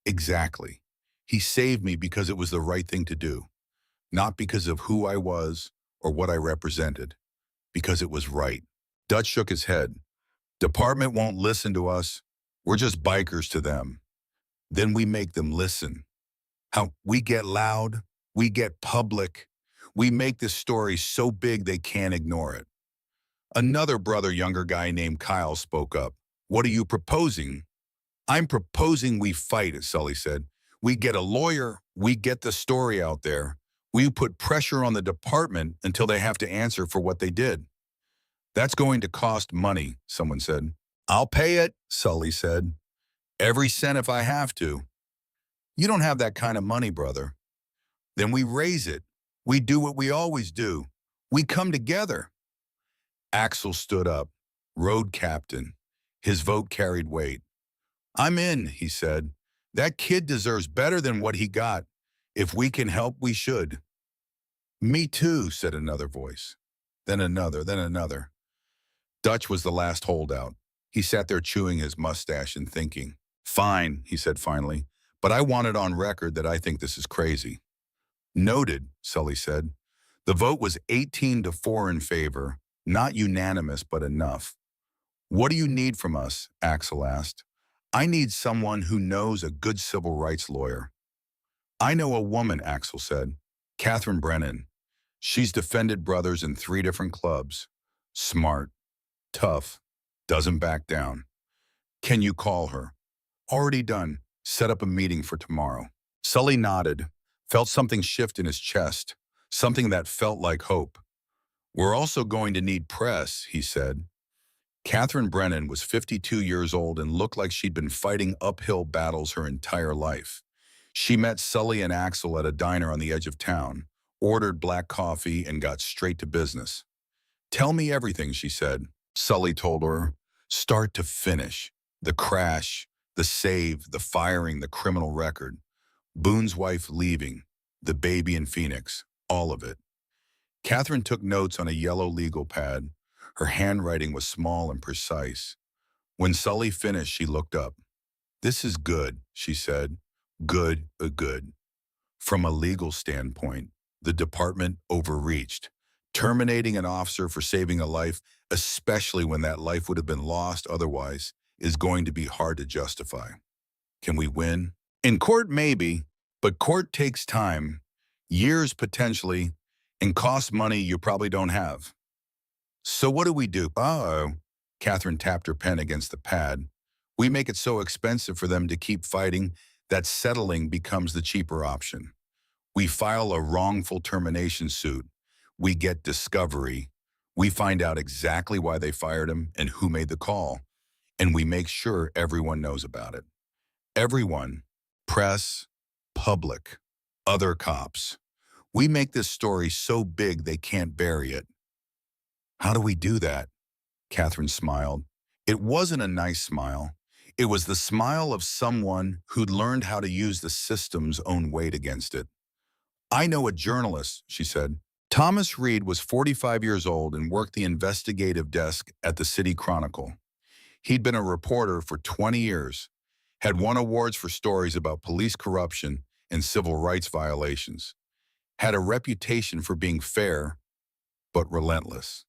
Exactly. He saved me because it was the right thing to do, not because of who I was or what I represented, because it was right. Dutch shook his head. Department won't listen to us. We're just bikers to them. Then we make them listen. How we get loud, we get public. We make this story so big they can't ignore it. Another brother, younger guy named Kyle, spoke up. What are you proposing? I'm proposing we fight, Sully said. We get a lawyer, we get the story out there. We put pressure on the department until they have to answer for what they did. That's going to cost money, someone said. I'll pay it, Sully said. Every cent if I have to. You don't have that kind of money, brother. Then we raise it. We do what we always do. We come together. Axel stood up. Road captain. His vote carried weight. I'm in, he said. That kid deserves better than what he got. If we can help, we should. Me too, said another voice. Then another, then another. Dutch was the last holdout. He sat there chewing his mustache and thinking. Fine, he said finally, but I want it on record that I think this is crazy. Noted, Sully said. The vote was 18-4 in favor, not unanimous, but enough. What do you need from us? Axel asked. I need someone who knows a good civil rights lawyer. I know a woman, Axel said. Catherine Brennan. She's defended brothers in 3 different clubs. Smart, tough, doesn't back down. Can you call her? Already done. Set up a meeting for tomorrow. Sully nodded, felt something shift in his chest, something that felt like hope. We're also going to need press, he said. Catherine Brennan was 52 years old and looked like she'd been fighting uphill battles her entire life. She met Sully and Axel at a diner on the edge of town, ordered black coffee, and got straight to business. Tell me everything, she said. Sully told her, start to finish. The crash, the save, the firing, the criminal record. Boone's wife leaving, the baby in Phoenix, all of it. Catherine took notes on a yellow legal pad. Her handwriting was small and precise. When Sully finished, she looked up. This is good, she said. Good. From a legal standpoint, the department overreached, terminating an officer for saving a life, especially when that life would have been lost otherwise, is going to be hard to justify. Can we win? In court, maybe, but court takes time, years potentially, and costs money you probably don't have. So what do we do? Uh-oh. Catherine tapped her pen against the pad. We make it so expensive for them to keep fighting that settling becomes the cheaper option. We file a wrongful termination suit. We get discovery. We find out exactly why they fired him and who made the call. And we make sure everyone knows about it. Everyone. Press, public, other cops. We make this story so big they can't bury it. How do we do that? Catherine smiled. It wasn't a nice smile. It was the smile of someone who'd learned how to use the system's own weight against it. I know a journalist, she said. Thomas Reed was 45 years old and worked the investigative desk at the City Chronicle. He'd been a reporter for 20 years, had won awards for stories about police corruption and civil rights violations, had a reputation for being fair, but relentless.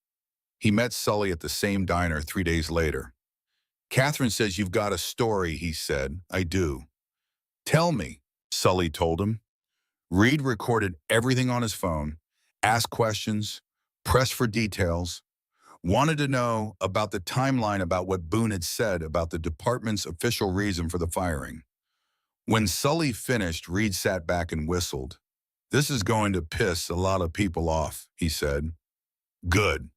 He met Sully at the same diner 3 days later. Catherine says you've got a story, he said. I do. Tell me, Sully told him. Reed recorded everything on his phone, asked questions, pressed for details, wanted to know about the timeline about what Boone had said about the department's official reason for the firing. When Sully finished, Reed sat back and whistled. This is going to piss a lot of people off, he said. Good.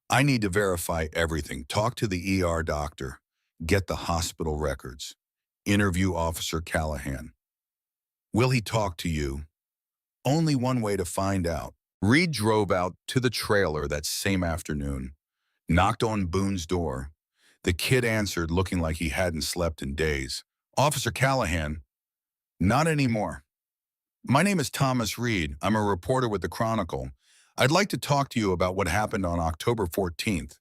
I need to verify everything. Talk to the ER doctor. Get the hospital records. Interview Officer Callahan. Will he talk to you? Only one way to find out. Reed drove out to the trailer that same afternoon, knocked on Boone's door. The kid answered, looking like he hadn't slept in days. Officer Callahan. Not anymore. My name is Thomas Reed. I'm a reporter with the Chronicle. I'd like to talk to you about what happened on October 14th.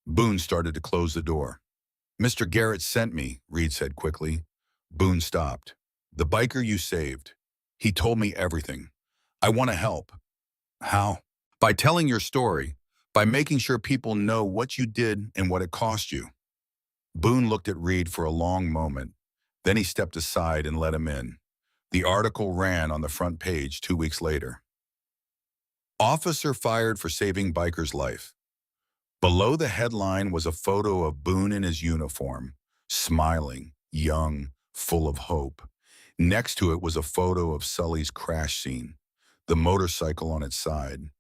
Boone started to close the door. Mr. Garrett sent me, Reed said quickly. Boone stopped. The biker you saved. He told me everything. I want to help. How? By telling your story, by making sure people know what you did and what it cost you. Boone looked at Reed for a long moment. Then he stepped aside and let him in. The article ran on the front page 2 weeks later. Officer fired for saving biker's life. Below the headline was a photo of Boone in his uniform, smiling, young, full of hope. Next to it was a photo of Sully's crash scene, the motorcycle on its side,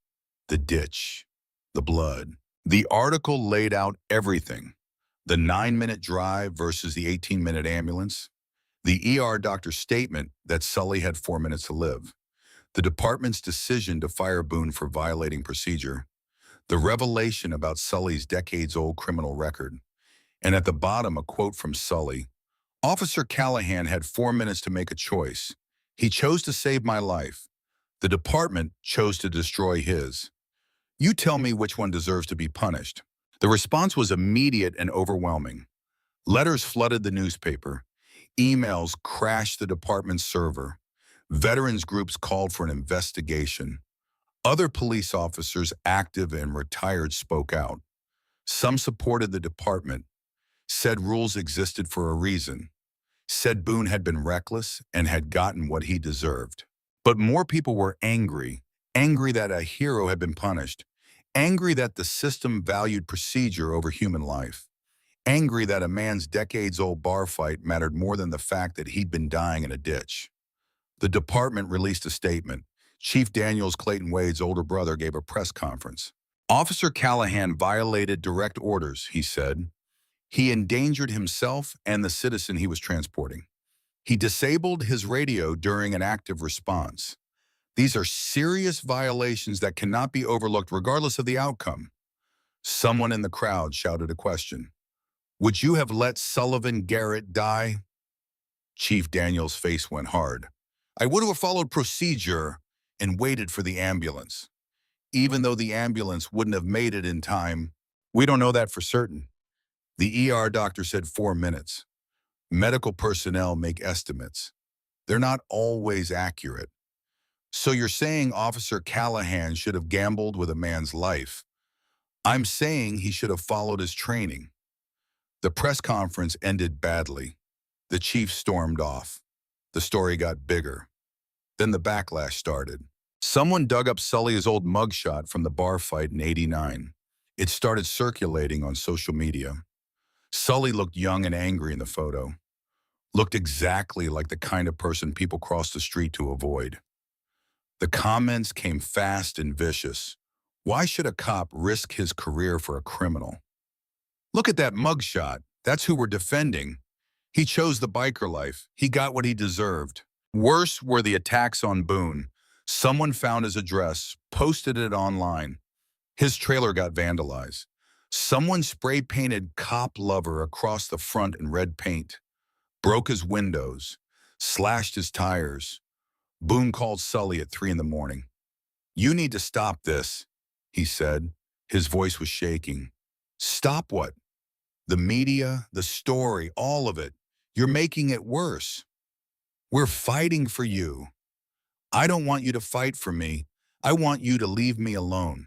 the ditch, the blood. The article laid out everything: the 9-minute drive versus the 18-minute ambulance, the ER doctor's statement that Sully had 4 minutes to live, the department's decision to fire Boone for violating procedure, the revelation about Sully's decades-old criminal record, and at the bottom a quote from Sully. Officer Callahan had 4 minutes to make a choice. He chose to save my life. The department chose to destroy his. You tell me which one deserves to be punished. The response was immediate and overwhelming. Letters flooded the newspaper. Emails crashed the department's server. Veterans groups called for an investigation. Other police officers, active and retired, spoke out. Some supported the department, said rules existed for a reason, said Boone had been reckless and had gotten what he deserved. But more people were angry, angry that a hero had been punished, angry that the system valued procedure over human life, angry that a man's decades-old bar fight mattered more than the fact that he'd been dying in a ditch. The department released a statement. Chief Daniels, Clayton Wade's older brother, gave a press conference. Officer Callahan violated direct orders, he said. He endangered himself and the citizen he was transporting. He disabled his radio during an active response. These are serious violations that cannot be overlooked regardless of the outcome. Someone in the crowd shouted a question. Would you have let Sullivan Garrett die? Chief Daniels' face went hard. I would have followed procedure and waited for the ambulance. Even though the ambulance wouldn't have made it in time, we don't know that for certain. The ER doctor said 4 minutes. Medical personnel make estimates. They're not always accurate. So you're saying Officer Callahan should have gambled with a man's life. I'm saying he should have followed his training. The press conference ended badly. The chief stormed off. The story got bigger. Then the backlash started. Someone dug up Sully's old mugshot from the bar fight in '89. It started circulating on social media. Sully looked young and angry in the photo. Looked exactly like the kind of person people cross the street to avoid. The comments came fast and vicious. Why should a cop risk his career for a criminal? Look at that mugshot. That's who we're defending. He chose the biker life. He got what he deserved. Worse were the attacks on Boone. Someone found his address, posted it online. His trailer got vandalized. Someone spray-painted "Cop Lover" across the front in red paint, broke his windows, slashed his tires. Boone called Sully at 3 in the morning. You need to stop this, he said. His voice was shaking. Stop what? The media, the story, all of it. You're making it worse. We're fighting for you. I don't want you to fight for me. I want you to leave me alone.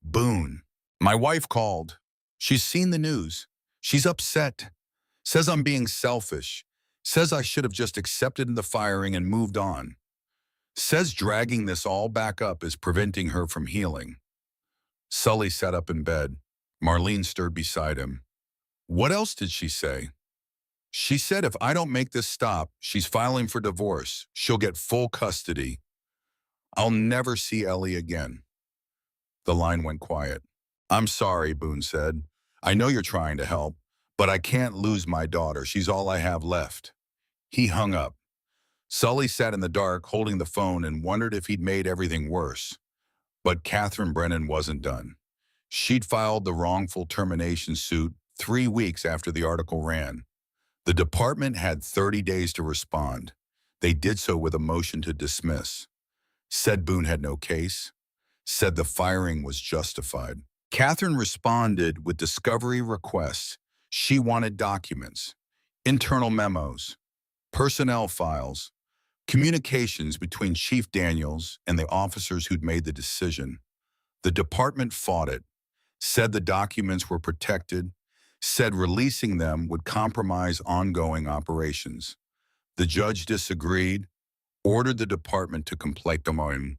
Boone. My wife called. She's seen the news. She's upset. Says I'm being selfish. Says I should have just accepted the firing and moved on. Says dragging this all back up is preventing her from healing. Sully sat up in bed. Marlene stirred beside him. What else did she say? She said if I don't make this stop, she's filing for divorce. She'll get full custody. I'll never see Ellie again. The line went quiet. I'm sorry, Boone said. I know you're trying to help, but I can't lose my daughter. She's all I have left. He hung up. Sully sat in the dark, holding the phone, and wondered if he'd made everything worse. But Catherine Brennan wasn't done. She'd filed the wrongful termination suit 3 weeks after the article ran. The department had 30 days to respond. They did so with a motion to dismiss, said Boone had no case, said the firing was justified. Catherine responded with discovery requests. She wanted documents, internal memos, personnel files, communications between Chief Daniels and the officers who'd made the decision. The department fought it, said the documents were protected, said releasing them would compromise ongoing operations. The judge disagreed, ordered the department to complete them on.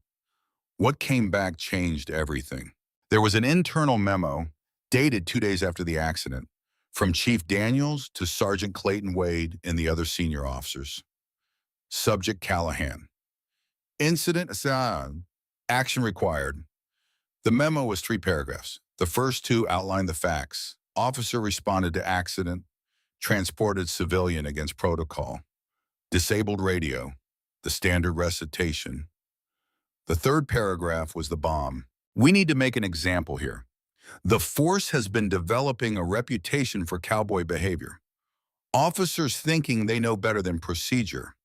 What came back changed everything. There was an internal memo, dated 2 days after the accident, from Chief Daniels to Sergeant Clayton Wade and the other senior officers. Subject Callahan. Incident assigned. Action required. The memo was 3 paragraphs. The first 2 outlined the facts. Officer responded to accident, transported civilian against protocol, disabled radio, the standard recitation. The third paragraph was the bomb. We need to make an example here. The force has been developing a reputation for cowboy behavior. Officers thinking they know better than procedure.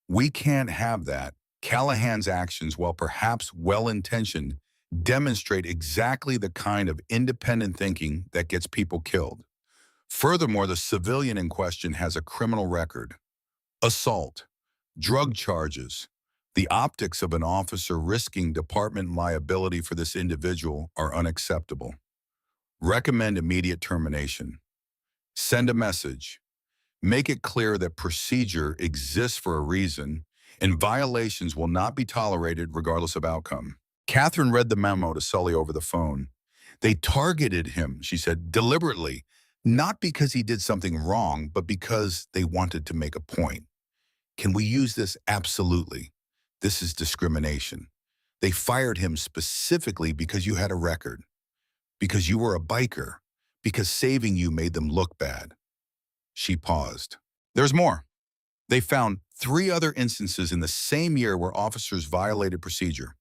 We can't have that. Callahan's actions, while perhaps well-intentioned, demonstrate exactly the kind of independent thinking that gets people killed. Furthermore, the civilian in question has a criminal record. Assault, drug charges. The optics of an officer risking department liability for this individual are unacceptable. Recommend immediate termination. Send a message. Make it clear that procedure exists for a reason and violations will not be tolerated regardless of outcome. Catherine read the memo to Sully over the phone. They targeted him, she said, deliberately, not because he did something wrong, but because they wanted to make a point. Can we use this? Absolutely. This is discrimination. They fired him specifically because you had a record, because you were a biker, because saving you made them look bad. She paused. There's more. They found 3 other instances in the same year where officers violated procedure.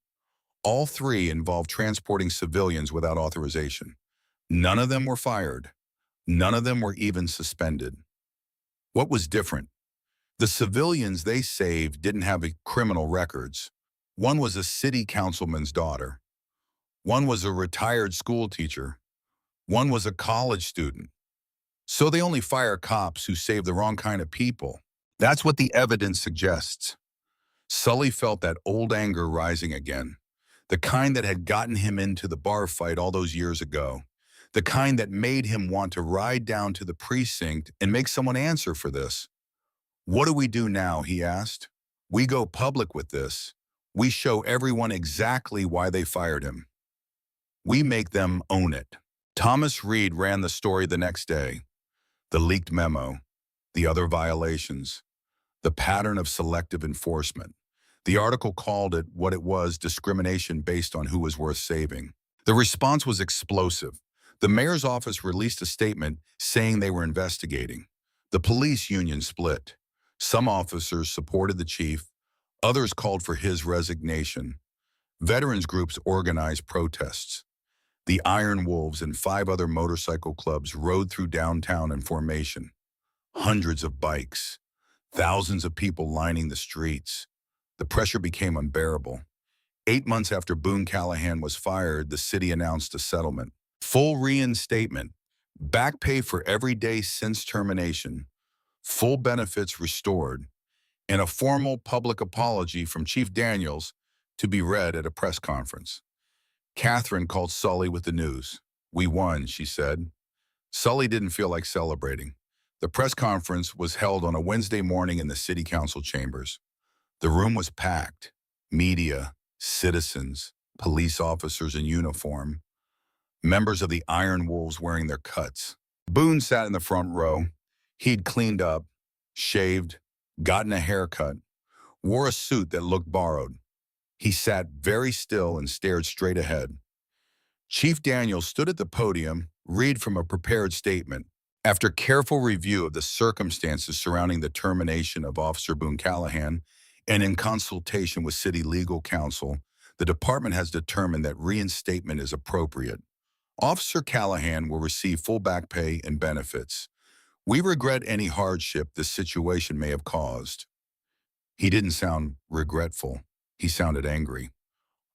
All 3 involved transporting civilians without authorization. None of them were fired. None of them were even suspended. What was different? The civilians they saved didn't have criminal records. One was a city councilman's daughter. One was a retired school teacher. One was a college student. So they only fire cops who save the wrong kind of people. That's what the evidence suggests. Sully felt that old anger rising again, the kind that had gotten him into the bar fight all those years ago, the kind that made him want to ride down to the precinct and make someone answer for this. What do we do now, he asked. We go public with this. We show everyone exactly why they fired him. We make them own it. Thomas Reed ran the story the next day. The leaked memo, the other violations, the pattern of selective enforcement. The article called it what it was, discrimination based on who was worth saving. The response was explosive. The mayor's office released a statement saying they were investigating. The police union split. Some officers supported the chief, others called for his resignation. Veterans groups organized protests. The Iron Wolves and 5 other motorcycle clubs rode through downtown in formation. Hundreds of bikes, thousands of people lining the streets. The pressure became unbearable. 8 months after Boone Callahan was fired, the city announced a settlement. Full reinstatement, back pay for every day since termination, full benefits restored, and a formal public apology from Chief Daniels to be read at a press conference. Catherine called Sully with the news. We won, she said. Sully didn't feel like celebrating. The press conference was held on a Wednesday morning in the city council chambers. The room was packed. Media, citizens, police officers in uniform, members of the Iron Wolves wearing their cuts. Boone sat in the front row. He'd cleaned up, shaved, gotten a haircut, wore a suit that looked borrowed. He sat very still and stared straight ahead. Chief Daniels stood at the podium, read from a prepared statement. After careful review of the circumstances surrounding the termination of Officer Boone Callahan, and in consultation with City Legal Counsel, the department has determined that reinstatement is appropriate. Officer Callahan will receive full back pay and benefits. We regret any hardship this situation may have caused. He didn't sound regretful. He sounded angry.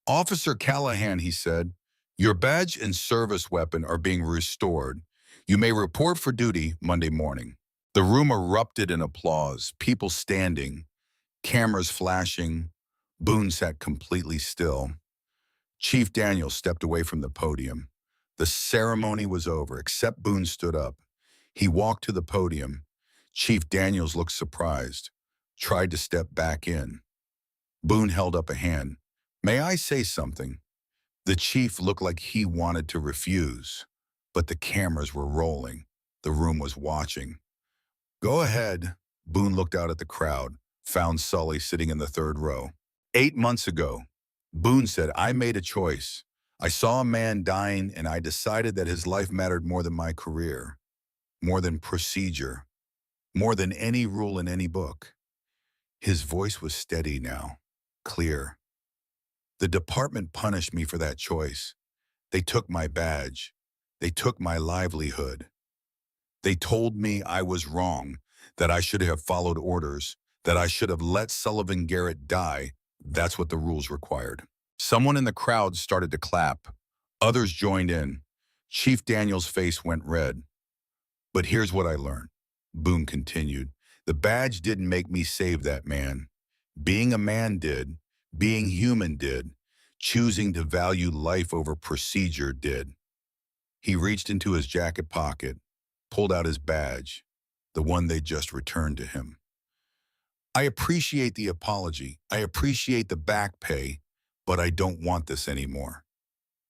Officer Callahan, he said, your badge and service weapon are being restored. You may report for duty Monday morning. The room erupted in applause, people standing, cameras flashing. Boone sat completely still. Chief Daniels stepped away from the podium. The ceremony was over, except Boone stood up. He walked to the podium. Chief Daniels looked surprised, tried to step back in. Boone held up a hand. May I say something? The chief looked like he wanted to refuse, but the cameras were rolling. The room was watching. Go ahead. Boone looked out at the crowd, found Sully sitting in the third row. 8 months ago, Boone said, I made a choice. I saw a man dying and I decided that his life mattered more than my career, more than procedure, more than any rule in any book. His voice was steady now, clear. The department punished me for that choice. They took my badge. They took my livelihood. They told me I was wrong, that I should have followed orders, that I should have let Sullivan Garrett die. That's what the rules required. Someone in the crowd started to clap. Others joined in. Chief Daniels' face went red. But here's what I learned, Boone continued. The badge didn't make me save that man. Being a man did. Being human did. Choosing to value life over procedure did. He reached into his jacket pocket, pulled out his badge, the one they just returned to him. I appreciate the apology. I appreciate the back pay, but I don't want this anymore.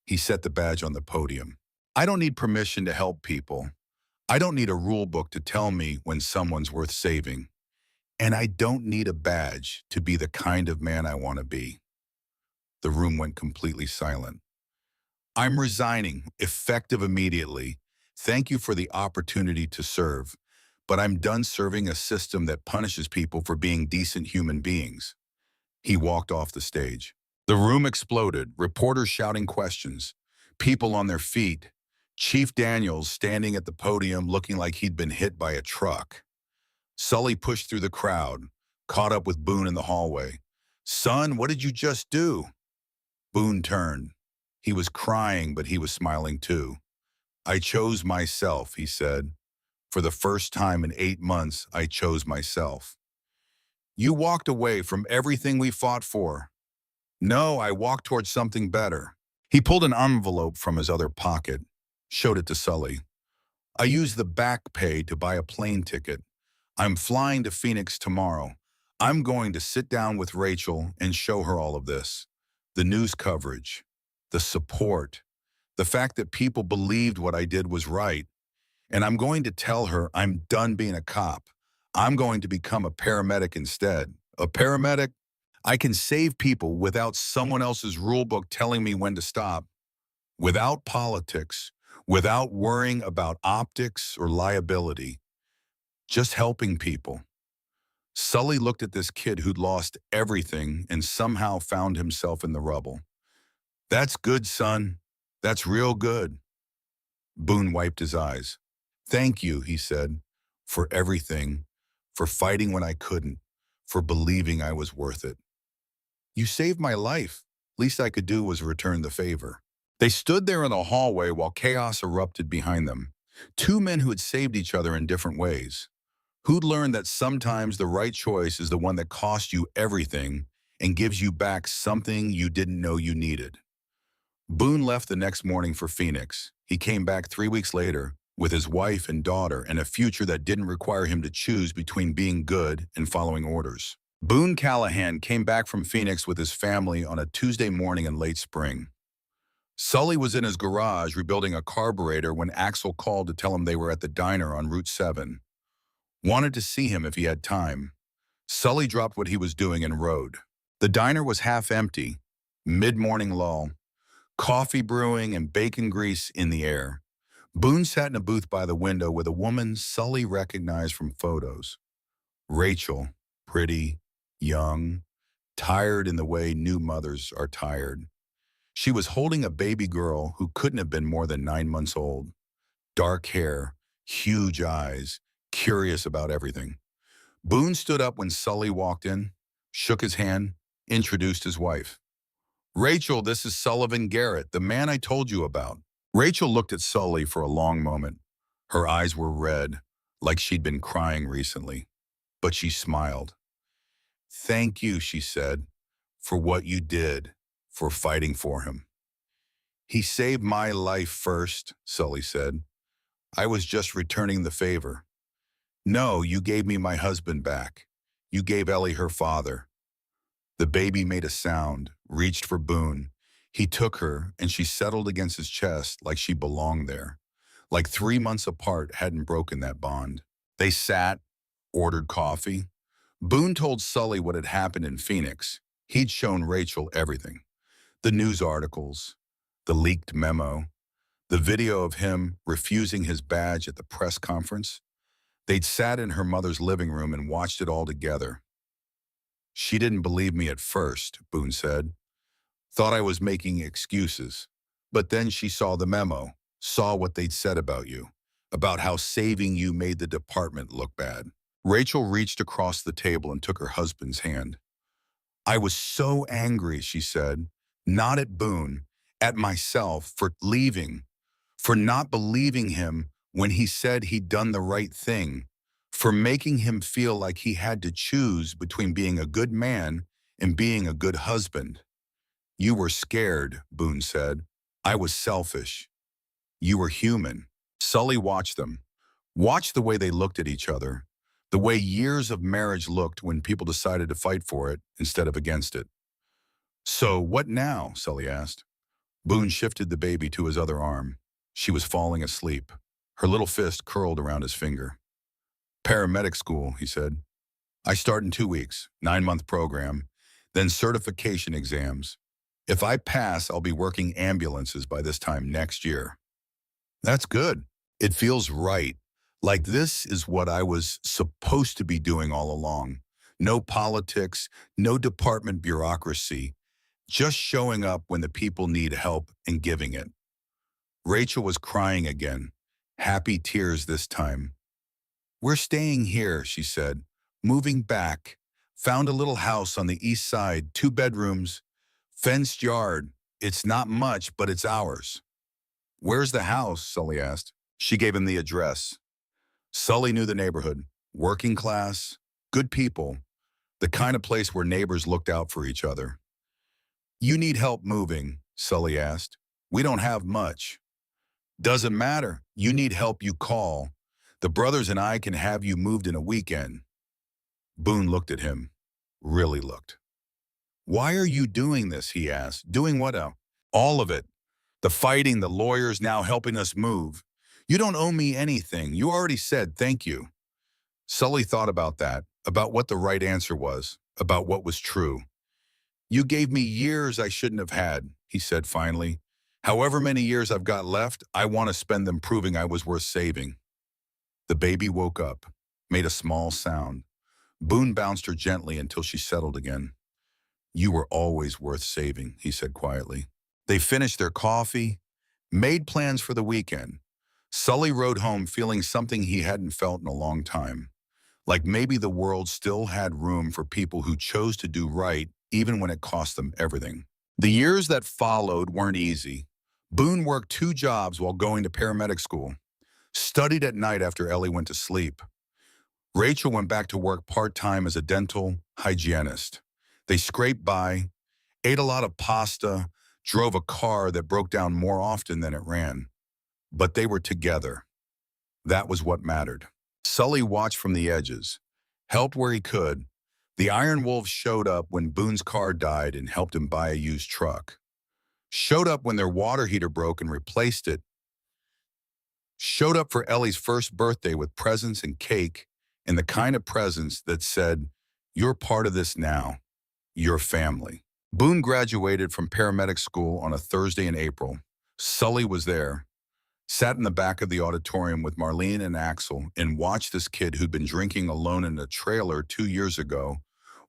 He set the badge on the podium. I don't need permission to help people. I don't need a rule book to tell me when someone's worth saving. And I don't need a badge to be the kind of man I want to be. The room went completely silent. I'm resigning, effective immediately. Thank you for the opportunity to serve, but I'm done serving a system that punishes people for being decent human beings. He walked off the stage. The room exploded, reporters shouting questions, people on their feet, Chief Daniels standing at the podium looking like he'd been hit by a truck. Sully pushed through the crowd, caught up with Boone in the hallway. Son, what did you just do? Boone turned. He was crying, but he was smiling too. I chose myself, he said. For the first time in 8 months, I chose myself. You walked away from everything we fought for. No, I walked towards something better. He pulled an envelope from his other pocket, showed it to Sully. I used the back pay to buy a plane ticket. I'm flying to Phoenix tomorrow. I'm going to sit down with Rachel and show her all of this. The news coverage, the support, the fact that people believed what I did was right. And I'm going to tell her I'm done being a cop. I'm going to become a paramedic instead. A paramedic? I can save people without someone else's rule book telling me when to stop. Without politics, without worrying about optics or liability. Just helping people. Sully looked at this kid who'd lost everything and somehow found himself in the rubble. That's good, son. That's real good. Boone wiped his eyes. Thank you, he said, for everything, for fighting when I couldn't, for believing I was worth it. You saved my life. Least I could do was return the favor. They stood there in the hallway while chaos erupted behind them. Two men who had saved each other in different ways. Who'd learned that sometimes the right choice is the one that costs you everything and gives you back something you didn't know you needed. Boone left the next morning for Phoenix. He came back 3 weeks later with his wife and daughter and a future that didn't require him to choose between being good and following orders. Boone Callahan came back from Phoenix with his family on a Tuesday morning in late spring. Sully was in his garage rebuilding a carburetor when Axel called to tell him they were at the diner on Route 7. Wanted to see him if he had time. Sully dropped what he was doing and rode. The diner was half empty, mid-morning lull, coffee brewing and bacon grease in the air. Boone sat in a booth by the window with a woman Sully recognized from photos. Rachel, pretty, young, tired in the way new mothers are tired. She was holding a baby girl who couldn't have been more than 9 months old. Dark hair, huge eyes, curious about everything. Boone stood up when Sully walked in. shook his hand, introduced his wife. Rachel, this is Sullivan Garrett, the man I told you about. Rachel looked at Sully for a long moment. Her eyes were red, like she'd been crying recently, but she smiled. Thank you, she said, for what you did, for fighting for him. He saved my life first, Sully said. I was just returning the favor. No, you gave me my husband back. You gave Ellie her father. The baby made a sound, reached for Boone. He took her, and she settled against his chest like she belonged there. Like 3 months apart hadn't broken that bond. They sat, ordered coffee. Boone told Sully what had happened in Phoenix. He'd shown Rachel everything. The news articles, the leaked memo, the video of him refusing his badge at the press conference. They'd sat in her mother's living room and watched it all together. She didn't believe me at first, Boone said. Thought I was making excuses. But then she saw the memo, saw what they'd said about you, about how saving you made the department look bad. Rachel reached across the table and took her husband's hand. I was so angry, she said, not at Boone, at myself for leaving, for not believing him when he said he'd done the right thing, for making him feel like he had to choose between being a good man and being a good husband. You were scared, Boone said. I was selfish. You were human. Sully watched them. Watched the way they looked at each other, the way years of marriage looked when people decided to fight for it instead of against it. So what now? Sully asked. Boone shifted the baby to his other arm. She was falling asleep, her little fist curled around his finger. Paramedic school, he said. I start in 2 weeks, 9-month program, then certification exams. If I pass, I'll be working ambulances by this time next year. That's good. It feels right. Like this is what I was supposed to be doing all along. No politics, no department bureaucracy, just showing up when the people need help and giving it. Rachel was crying again, happy tears this time. We're staying here, she said, moving back. Found a little house on the east side, 2 bedrooms, fenced yard. It's not much, but it's ours. Where's the house? Sully asked. She gave him the address. Sully knew the neighborhood. Working class, good people, the kind of place where neighbors looked out for each other. You need help moving, Sully asked. We don't have much. Doesn't matter. You need help, you call. The brothers and I can have you moved in a weekend. Boone looked at him. Really looked. Why are you doing this? He asked. Doing what now? All of it. The fighting, the lawyers now helping us move. You don't owe me anything. You already said thank you. Sully thought about that, about what the right answer was, about what was true. You gave me years I shouldn't have had, he said finally. However many years I've got left, I want to spend them proving I was worth saving. The baby woke up, made a small sound. Boone bounced her gently until she settled again. You were always worth saving, he said quietly. They finished their coffee, made plans for the weekend. Sully rode home feeling something he hadn't felt in a long time, like maybe the world still had room for people who chose to do right even when it cost them everything. The years that followed weren't easy. Boone worked 2 jobs while going to paramedic school, studied at night after Ellie went to sleep. Rachel went back to work part-time as a dental hygienist. They scraped by, ate a lot of pasta, drove a car that broke down more often than it ran. But they were together. That was what mattered. Sully watched from the edges, helped where he could. The Iron Wolves showed up when Boone's car died and helped him buy a used truck. Showed up when their water heater broke and replaced it. Showed up for Ellie's first birthday with presents and cake, and the kind of presents that said, you're part of this now, your family. Boone graduated from paramedic school on a Thursday in April. Sully was there, sat in the back of the auditorium with Marlene and Axel and watched this kid who'd been drinking alone in a trailer 2 years ago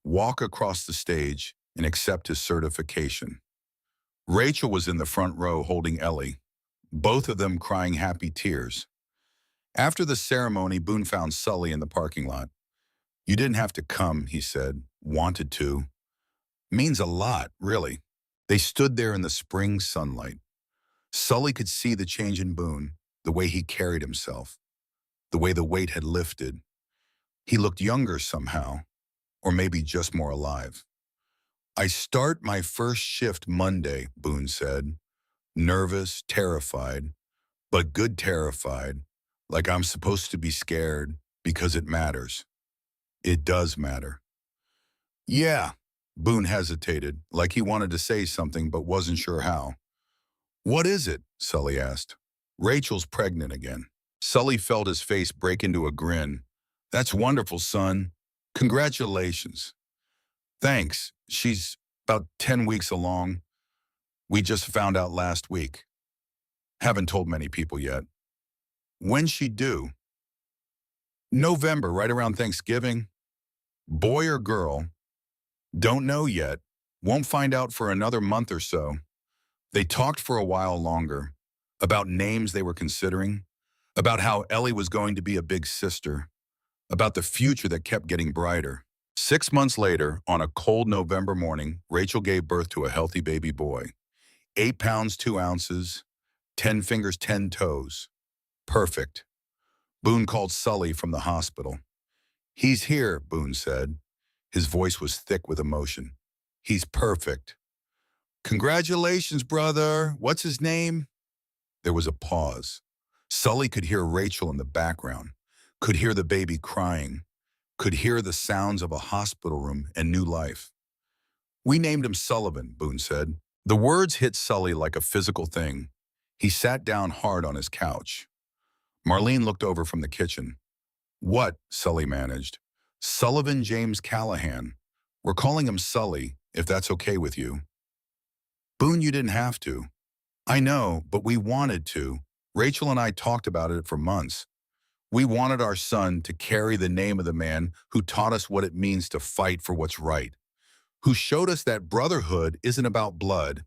walk across the stage and accept his certification. Rachel was in the front row holding Ellie, both of them crying happy tears. After the ceremony, Boone found Sully in the parking lot. You didn't have to come, he said. Wanted to. Means a lot, really. They stood there in the spring sunlight. Sully could see the change in Boone, the way he carried himself, the way the weight had lifted. He looked younger somehow, or maybe just more alive. I start my first shift Monday, Boone said, nervous, terrified, but good terrified, like I'm supposed to be scared because it matters. It does matter. Yeah, Boone hesitated, like he wanted to say something but wasn't sure how. What is it? Sully asked. Rachel's pregnant again. Sully felt his face break into a grin. That's wonderful, son. Congratulations. Thanks. She's about 10 weeks along. We just found out last week. Haven't told many people yet. When's she due? November, right around Thanksgiving. Boy or girl? Don't know yet. Won't find out for another month or so. They talked for a while longer, about names they were considering, about how Ellie was going to be a big sister, about the future that kept getting brighter. 6 months later, on a cold November morning, Rachel gave birth to a healthy baby boy. 8 pounds, 2 ounces, 10 fingers, 10 toes. Perfect. Boone called Sully from the hospital. He's here, Boone said. His voice was thick with emotion. He's perfect. Congratulations, brother. What's his name? There was a pause. Sully could hear Rachel in the background, could hear the baby crying, could hear the sounds of a hospital room and new life. We named him Sullivan, Boone said. The words hit Sully like a physical thing. He sat down hard on his couch. Marlene looked over from the kitchen. What? Sully managed. Sullivan James Callahan. We're calling him Sully, if that's okay with you. Boone, you didn't have to. I know, but we wanted to. Rachel and I talked about it for months. We wanted our son to carry the name of the man who taught us what it means to fight for what's right, who showed us that brotherhood isn't about blood,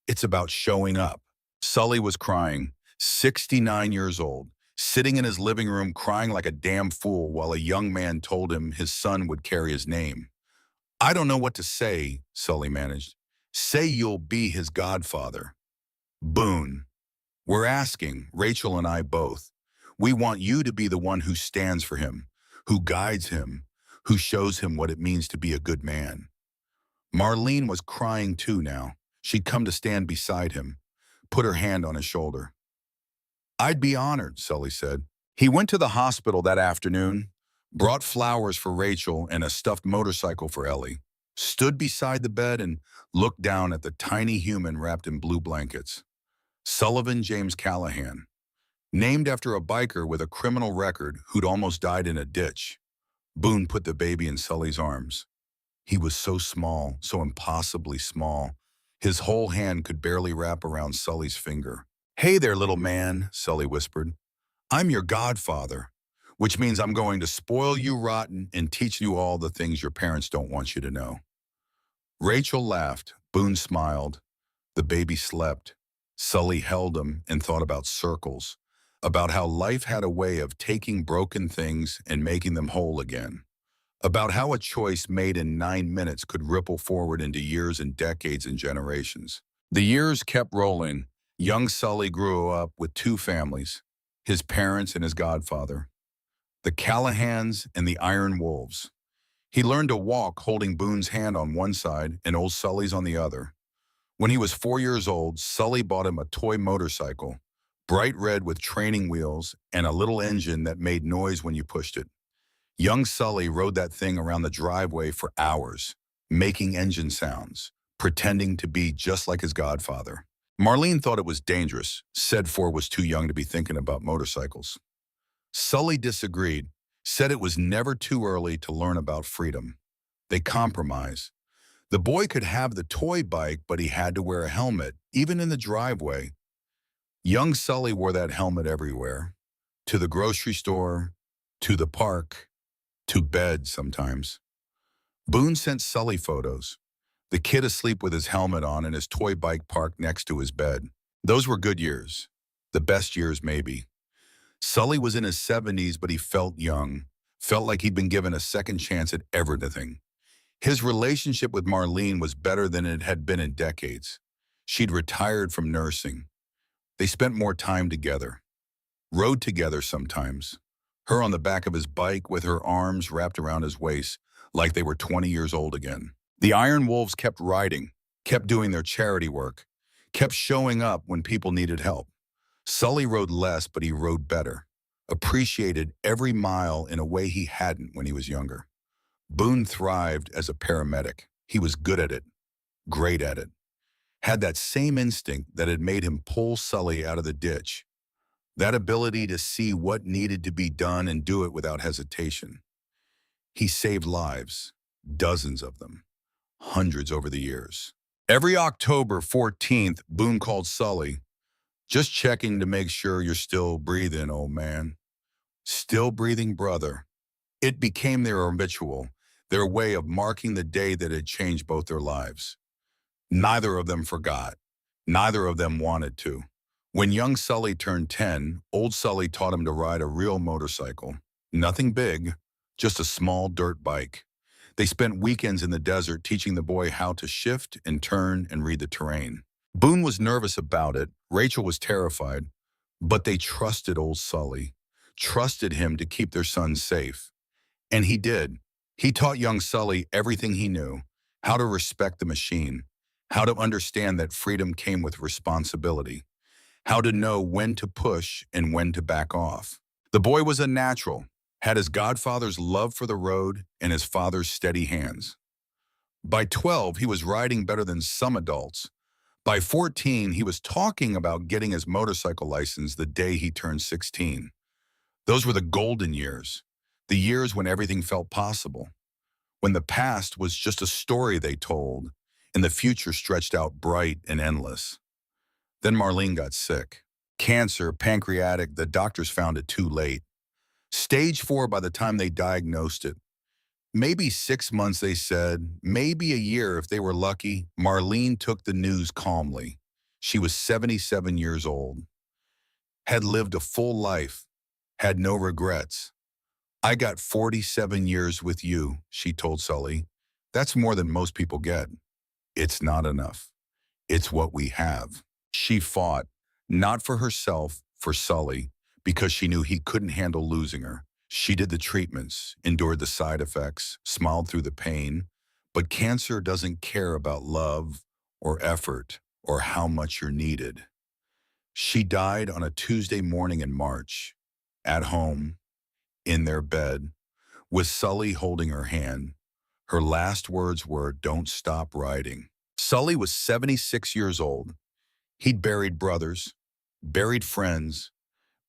it's about showing up. Sully was crying, 69 years old, sitting in his living room crying like a damn fool while a young man told him his son would carry his name. I don't know what to say, Sully managed. Say you'll be his godfather. Boone. We're asking, Rachel and I both. We want you to be the one who stands for him, who guides him, who shows him what it means to be a good man. Marlene was crying too now. She'd come to stand beside him, put her hand on his shoulder. I'd be honored, Sully said. He went to the hospital that afternoon, brought flowers for Rachel and a stuffed motorcycle for Ellie, stood beside the bed and looked down at the tiny human wrapped in blue blankets. Sullivan James Callahan, named after a biker with a criminal record who'd almost died in a ditch. Boone put the baby in Sully's arms. He was so small, so impossibly small. His whole hand could barely wrap around Sully's finger. Hey there, little man, Sully whispered. I'm your godfather, which means I'm going to spoil you rotten and teach you all the things your parents don't want you to know. Rachel laughed. Boone smiled. The baby slept. Sully held him and thought about circles, about how life had a way of taking broken things and making them whole again, about how a choice made in 9 minutes could ripple forward into years and decades and generations. The years kept rolling. Young Sully grew up with 2 families, his parents and his godfather, the Callahans and the Iron Wolves. He learned to walk holding Boone's hand on one side and old Sully's on the other. When he was 4 years old, Sully bought him a toy motorcycle, bright red with training wheels and a little engine that made noise when you pushed it. Young Sully rode that thing around the driveway for hours, making engine sounds, pretending to be just like his godfather. Marlene thought it was dangerous, said 4 was too young to be thinking about motorcycles. Sully disagreed, said it was never too early to learn about freedom. They compromised. The boy could have the toy bike, but he had to wear a helmet, even in the driveway. Young Sully wore that helmet everywhere. To the grocery store, to the park, to bed sometimes. Boone sent Sully photos. The kid asleep with his helmet on and his toy bike parked next to his bed. Those were good years. The best years, maybe. Sully was in his 70s, but he felt young, Felt like he'd been given a second chance at everything. His relationship with Marlene was better than it had been in decades. She'd retired from nursing. They spent more time together, rode together sometimes. Her on the back of his bike with her arms wrapped around his waist like they were 20 years old again. The Iron Wolves kept riding, kept doing their charity work, kept showing up when people needed help. Sully rode less, but he rode better, appreciated every mile in a way he hadn't when he was younger. Boone thrived as a paramedic. He was good at it, great at it, had that same instinct that had made him pull Sully out of the ditch, that ability to see what needed to be done and do it without hesitation. He saved lives, dozens of them, hundreds over the years. Every October 14th, Boone called Sully, just checking to make sure you're still breathing, old man. Still breathing, brother. It became their ritual, their way of marking the day that had changed both their lives. Neither of them forgot. Neither of them wanted to. When young Sully turned 10, old Sully taught him to ride a real motorcycle. Nothing big, just a small dirt bike. They spent weekends in the desert teaching the boy how to shift and turn and read the terrain. Boone was nervous about it. Rachel was terrified. But they trusted old Sully, trusted him to keep their son safe. And he did. He taught young Sully everything he knew, how to respect the machine, how to understand that freedom came with responsibility, how to know when to push and when to back off. The boy was a natural, had his godfather's love for the road and his father's steady hands. By 12, he was riding better than some adults. By 14, he was talking about getting his motorcycle license the day he turned 16. Those were the golden years, the years when everything felt possible, when the past was just a story they told and the future stretched out bright and endless. Then Marlene got sick. Cancer, pancreatic, the doctors found it too late. Stage 4 by the time they diagnosed it. Maybe 6 months, they said, maybe a year if they were lucky. Marlene took the news calmly. She was 77 years old, had lived a full life, had no regrets. I got 47 years with you, she told Sully. That's more than most people get. It's not enough. It's what we have. She fought, not for herself, for Sully, because she knew he couldn't handle losing her. She did the treatments, endured the side effects, smiled through the pain, but cancer doesn't care about love or effort or how much you're needed. She died on a Tuesday morning in March, at home, in their bed, with Sully holding her hand. Her last words were, "Don't stop riding." Sully was 76 years old. He'd buried brothers, buried friends,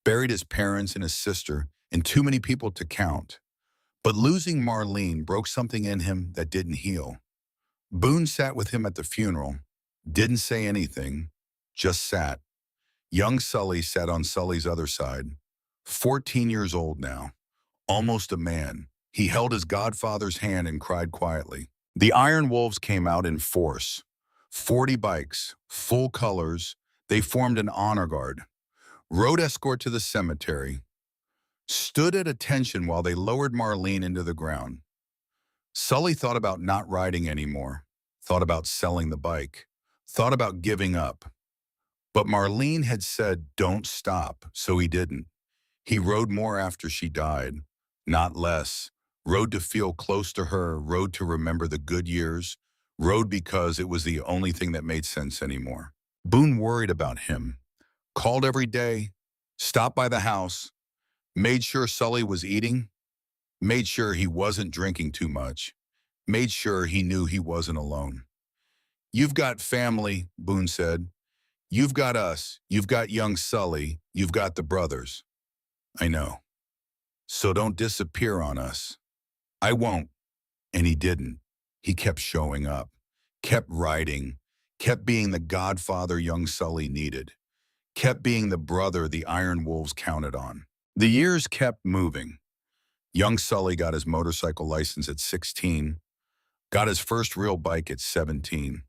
buried his parents and his sister, and too many people to count. But losing Marlene broke something in him that didn't heal. Boone sat with him at the funeral, didn't say anything, just sat. Young Sully sat on Sully's other side, 14 years old now, almost a man. He held his godfather's hand and cried quietly. The Iron Wolves came out in force. 40 bikes, full colors. They formed an honor guard, road escort to the cemetery, stood at attention while they lowered Marlene into the ground. Sully thought about not riding anymore, thought about selling the bike, thought about giving up. But Marlene had said, "Don't stop," so he didn't. He rode more after she died, not less. Rode to feel close to her, rode to remember the good years, rode because it was the only thing that made sense anymore. Boone worried about him, called every day, stopped by the house, made sure Sully was eating, made sure he wasn't drinking too much, made sure he knew he wasn't alone. "You've got family," Boone said. "You've got us. You've got young Sully. You've got the brothers." "I know. So don't disappear on us." "I won't." And he didn't. He kept showing up, kept riding, kept being the godfather young Sully needed, kept being the brother the Iron Wolves counted on. The years kept moving. Young Sully got his motorcycle license at 16, got his first real bike at 17.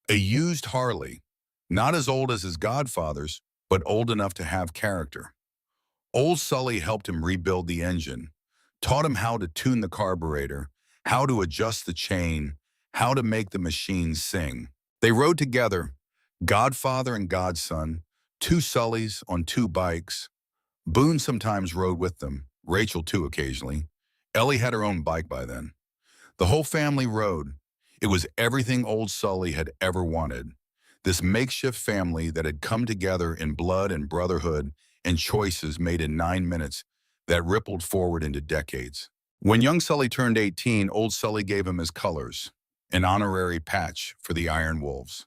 A used Harley, not as old as his godfather's, but old enough to have character. Old Sully helped him rebuild the engine, taught him how to tune the carburetor, how to adjust the chain, how to make the machine sing. They rode together, godfather and godson, two Sullys on two bikes. Boone sometimes rode with them, Rachel too occasionally. Ellie had her own bike by then. The whole family rode. It was everything old Sully had ever wanted. This makeshift family that had come together in blood and brotherhood and choices made in 9 minutes that rippled forward into decades. When young Sully turned 18, old Sully gave him his colors, an honorary patch for the Iron Wolves.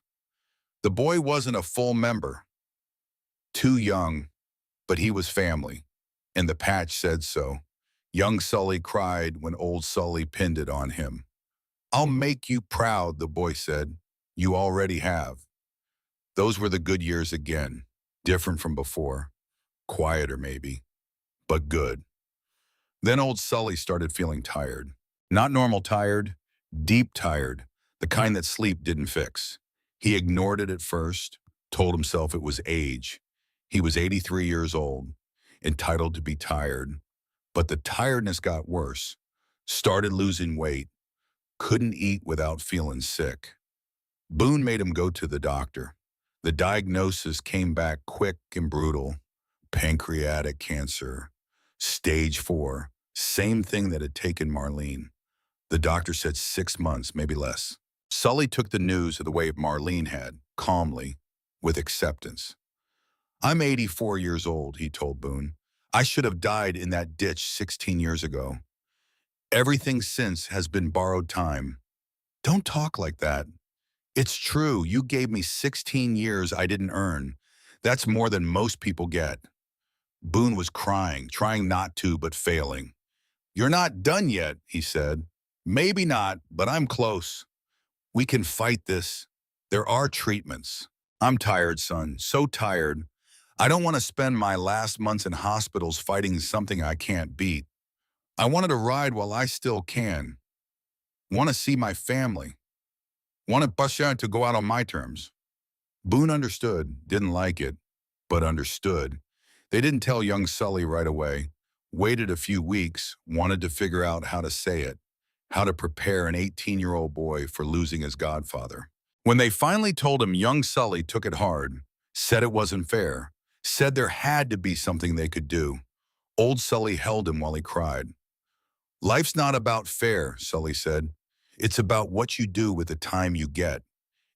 The boy wasn't a full member, too young, but he was family, and the patch said so. Young Sully cried when old Sully pinned it on him. "I'll make you proud," the boy said. "You already have." Those were the good years again, different from before, quieter maybe, but good. Then old Sully started feeling tired. Not normal tired, deep tired, the kind that sleep didn't fix. He ignored it at first, told himself it was age. He was 83 years old, entitled to be tired. But the tiredness got worse, started losing weight, couldn't eat without feeling sick. Boone made him go to the doctor. The diagnosis came back quick and brutal. Pancreatic cancer, stage 4, same thing that had taken Marlene. The doctor said 6 months, maybe less. Sully took the news the way Marlene had, calmly, with acceptance. "I'm 84 years old," he told Boone. "I should have died in that ditch 16 years ago. Everything since has been borrowed time." "Don't talk like that. It's true, you gave me 16 years I didn't earn. That's more than most people get." Boone was crying, trying not to, but failing. "You're not done yet," he said. "Maybe not, but I'm close. We can fight this. There are treatments. I'm tired, son, so tired. I don't want to spend my last months in hospitals fighting something I can't beat. I wanted to ride while I still can. Want to see my family. Want to bust out to go out on my terms." Boone understood, didn't like it, but understood. They didn't tell young Sully right away. Waited a few weeks, wanted to figure out how to say it, how to prepare an 18-year-old boy for losing his godfather. When they finally told him, young Sully took it hard, said it wasn't fair, said there had to be something they could do. Old Sully held him while he cried. "Life's not about fair," Sully said. "It's about what you do with the time you get.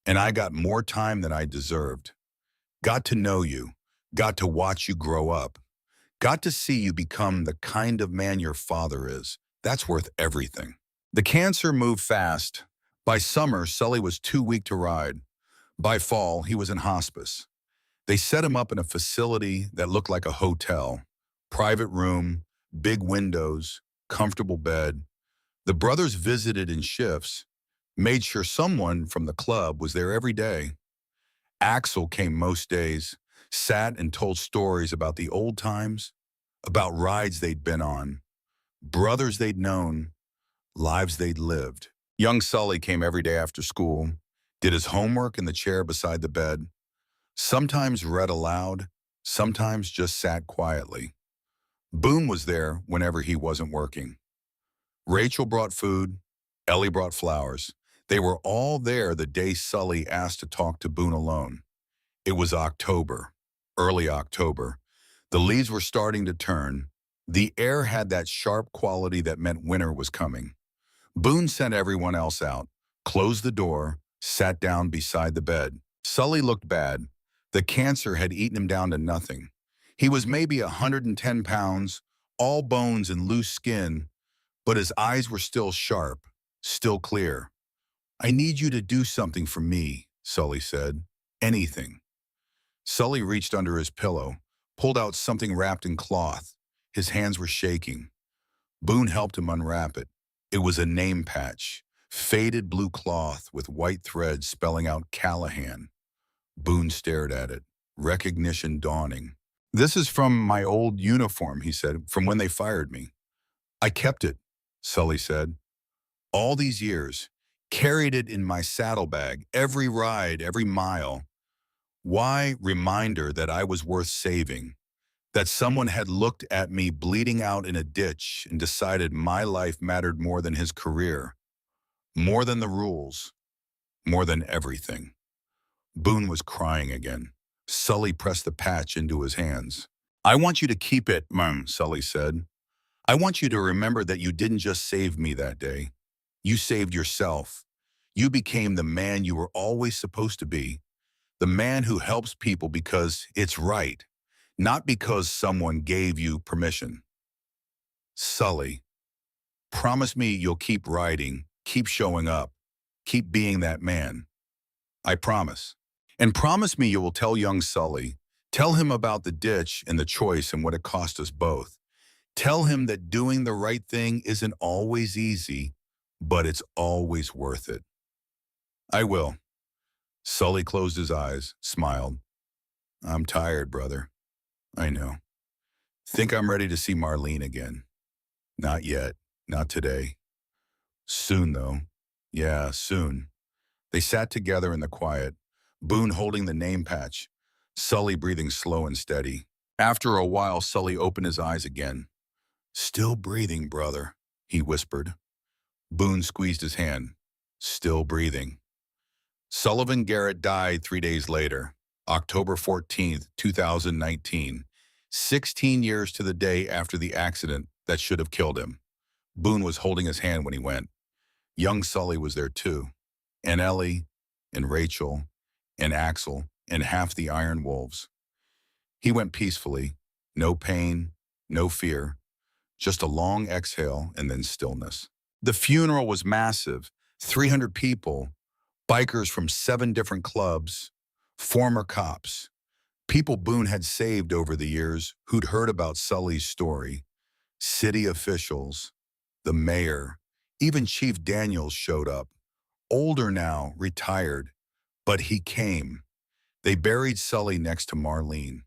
And I got more time than I deserved. Got to know you, got to watch you grow up, got to see you become the kind of man your father is. That's worth everything." The cancer moved fast. By summer, Sully was too weak to ride. By fall, he was in hospice. They set him up in a facility that looked like a hotel. Private room, big windows, comfortable bed. The brothers visited in shifts, made sure someone from the club was there every day. Axel came most days, sat and told stories about the old times, about rides they'd been on, brothers they'd known, lives they'd lived. Young Sully came every day after school, did his homework in the chair beside the bed, sometimes read aloud, sometimes just sat quietly. Boone was there whenever he wasn't working. Rachel brought food, Ellie brought flowers. They were all there the day Sully asked to talk to Boone alone. It was October, early October. The leaves were starting to turn. The air had that sharp quality that meant winter was coming. Boone sent everyone else out, closed the door, sat down beside the bed. Sully looked bad. The cancer had eaten him down to nothing. He was maybe 110 pounds, all bones and loose skin, but his eyes were still sharp, still clear. "I need you to do something for me," Sully said. "Anything." Sully reached under his pillow, pulled out something wrapped in cloth. His hands were shaking. Boone helped him unwrap it. It was a name patch, faded blue cloth with white thread spelling out Callahan. Boone stared at it, recognition dawning. "This is from my old uniform," he said, "from when they fired me." "I kept it," Sully said. "All these years, carried it in my saddlebag, every ride, every mile. Why? Reminder that I was worth saving, That someone had looked at me bleeding out in a ditch and decided my life mattered more than his career, more than the rules, more than everything. Boone was crying again. Sully pressed the patch into his hands. I want you to keep it, Sully said. I want you to remember that you didn't just save me that day. You saved yourself. You became the man you were always supposed to be, the man who helps people because it's right, not because someone gave you permission. Sully, promise me you'll keep writing, keep showing up, keep being that man. I promise. And promise me you will tell young Sully, tell him about the ditch and the choice and what it cost us both. Tell him that doing the right thing isn't always easy, but it's always worth it. I will. Sully closed his eyes, smiled. I'm tired, brother. I know. Think I'm ready to see Marlene again. Not yet. Not today. Soon, though. Yeah, soon. They sat together in the quiet, Boone holding the name patch, Sully breathing slow and steady. After a while, Sully opened his eyes again. Still breathing, brother, he whispered. Boone squeezed his hand. Still breathing. Sullivan Garrett died 3 days later, October 14th, 2019, 16 years to the day after the accident that should have killed him. Boone was holding his hand when he went. Young Sully was there too, and Ellie, and Rachel, and Axel, and half the Iron Wolves. He went peacefully, no pain, no fear, just a long exhale and then stillness. The funeral was massive, 300 people, bikers from 7 different clubs, former cops, people Boone had saved over the years who'd heard about Sully's story, city officials, the mayor, even Chief Daniels showed up. Older now, retired, but he came. They buried Sully next to Marlene.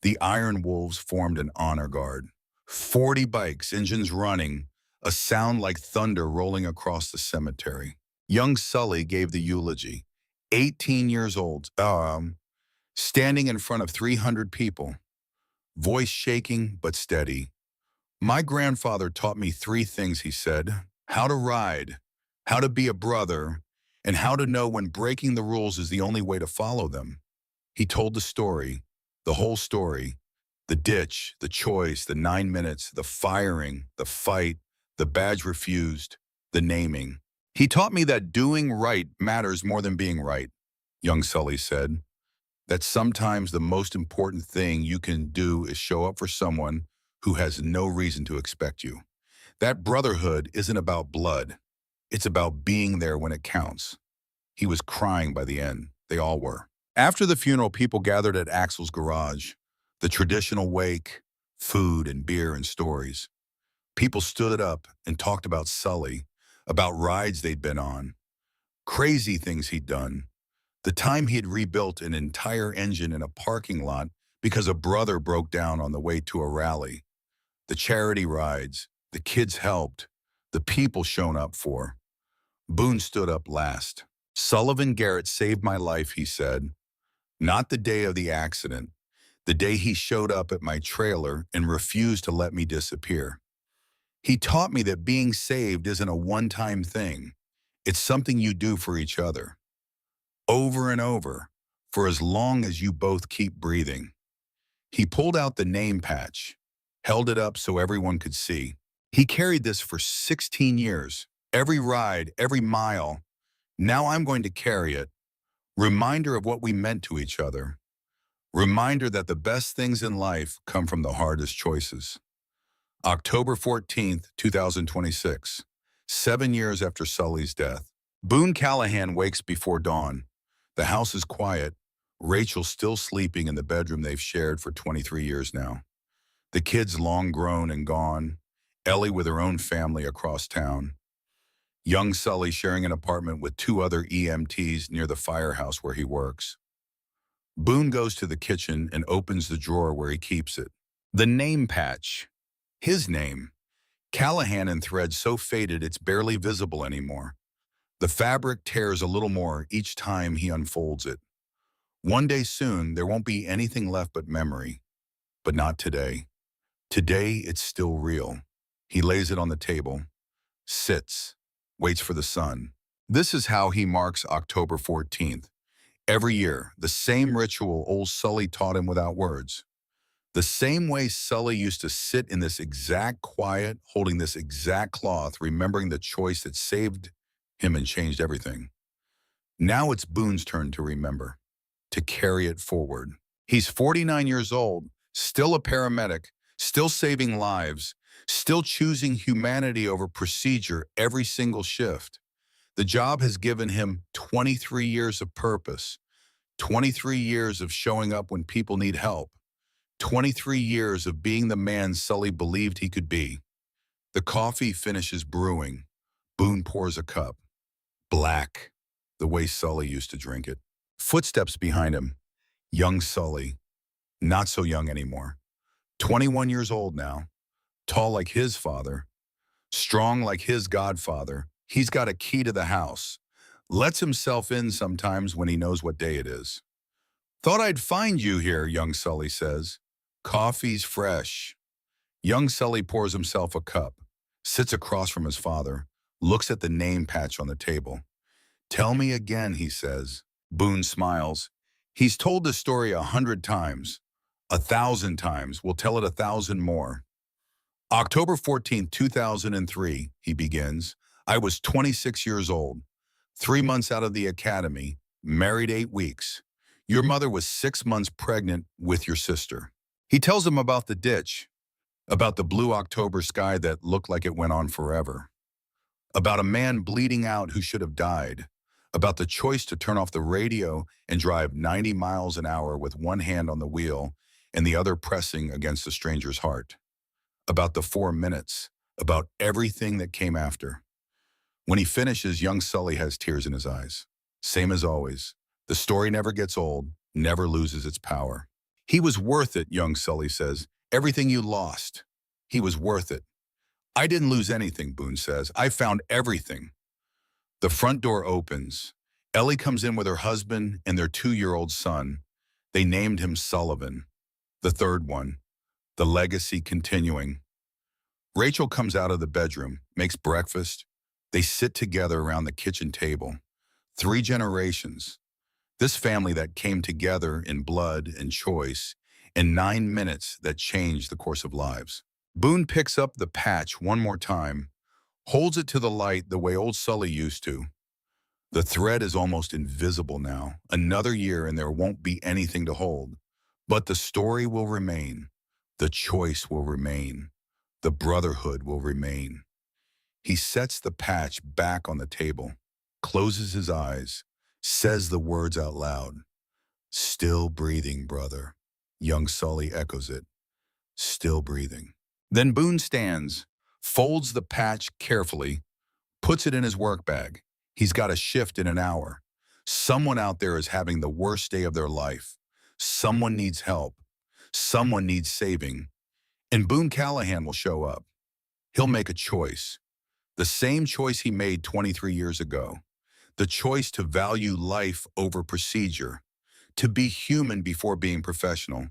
The Iron Wolves formed an honor guard. 40 bikes, engines running, a sound like thunder rolling across the cemetery. Young Sully gave the eulogy. 18 years old, standing in front of 300 people. Voice shaking but steady. My grandfather taught me 3 things, he said. How to ride, how to be a brother, and how to know when breaking the rules is the only way to follow them. He told the story, the whole story, the ditch, the choice, the 9 minutes, the firing, the fight, the badge refused, the naming. He taught me that doing right matters more than being right, young Sully said. That sometimes the most important thing you can do is show up for someone who has no reason to expect you. That brotherhood isn't about blood. It's about being there when it counts. He was crying by the end. They all were. After the funeral, people gathered at Axel's garage. The traditional wake, food and beer and stories. People stood up and talked about Sully, about rides they'd been on, crazy things he'd done, the time he had rebuilt an entire engine in a parking lot because a brother broke down on the way to a rally, the charity rides, the kids helped, the people shown up for. Boone stood up last. Sullivan Garrett saved my life, he said. Not the day of the accident, the day he showed up at my trailer and refused to let me disappear. He taught me that being saved isn't a one-time thing. It's something you do for each other. Over and over, for as long as you both keep breathing. He pulled out the name patch, held it up so everyone could see. He carried this for 16 years, every ride, every mile. Now I'm going to carry it. Reminder of what we meant to each other. Reminder that the best things in life come from the hardest choices. October 14th, 2026, 7 years after Sully's death. Boone Callahan wakes before dawn. The house is quiet. Rachel's still sleeping in the bedroom they've shared for 23 years now. The kids long grown and gone. Ellie with her own family across town. Young Sully sharing an apartment with 2 other EMTs near the firehouse where he works. Boone goes to the kitchen and opens the drawer where he keeps it. The name patch. His name. Callahan in thread so faded it's barely visible anymore. The fabric tears a little more each time he unfolds it. One day soon, there won't be anything left but memory. But not today. Today, it's still real. He lays it on the table, sits, waits for the sun. This is how he marks October 14th. Every year, the same ritual old Sully taught him without words. The same way Sully used to sit in this exact quiet, holding this exact cloth, remembering the choice that saved him and changed everything. Now it's Boone's turn to remember, to carry it forward. He's 49 years old, still a paramedic, still saving lives, still choosing humanity over procedure every single shift. The job has given him 23 years of purpose, 23 years of showing up when people need help, 23 years of being the man Sully believed he could be. The coffee finishes brewing. Boone pours a cup. Black, the way Sully used to drink it. Footsteps behind him. Young Sully. Not so young anymore. 21 years old now. Tall like his father. Strong like his godfather. He's got a key to the house. Lets himself in sometimes when he knows what day it is. Thought I'd find you here, young Sully says. Coffee's fresh. Young Sully pours himself a cup, sits across from his father, looks at the name patch on the table. Tell me again, he says. Boone smiles. He's told the story 100 times. 1,000 times. We'll tell it 1,000 more. October 14, 2003, he begins. I was 26 years old, 3 months out of the academy, married 8 weeks. Your mother was 6 months pregnant with your sister. He tells him about the ditch, about the blue October sky that looked like it went on forever, about a man bleeding out who should have died, about the choice to turn off the radio and drive 90 miles an hour with one hand on the wheel and the other pressing against the stranger's heart, about the 4 minutes, about everything that came after. When he finishes, young Sully has tears in his eyes. Same as always. The story never gets old, never loses its power. He was worth it, young Sully says. Everything you lost. He was worth it. I didn't lose anything, Boone says. I found everything. The front door opens. Ellie comes in with her husband and their 2-year-old son. They named him Sullivan, the third one, the legacy continuing. Rachel comes out of the bedroom, makes breakfast. They sit together around the kitchen table. 3 generations. This family that came together in blood and choice in 9 minutes that changed the course of lives. Boone picks up the patch one more time, holds it to the light the way old Sully used to. The thread is almost invisible now. Another year and there won't be anything to hold. But the story will remain. The choice will remain. The brotherhood will remain. He sets the patch back on the table, closes his eyes, says the words out loud. Still breathing, brother. Young Sully echoes it. Still breathing. Then Boone stands, folds the patch carefully, puts it in his work bag. He's got a shift in an hour. Someone out there is having the worst day of their life. Someone needs help. Someone needs saving. And Boone Callahan will show up. He'll make a choice. The same choice he made 23 years ago. The choice to value life over procedure. To be human before being professional.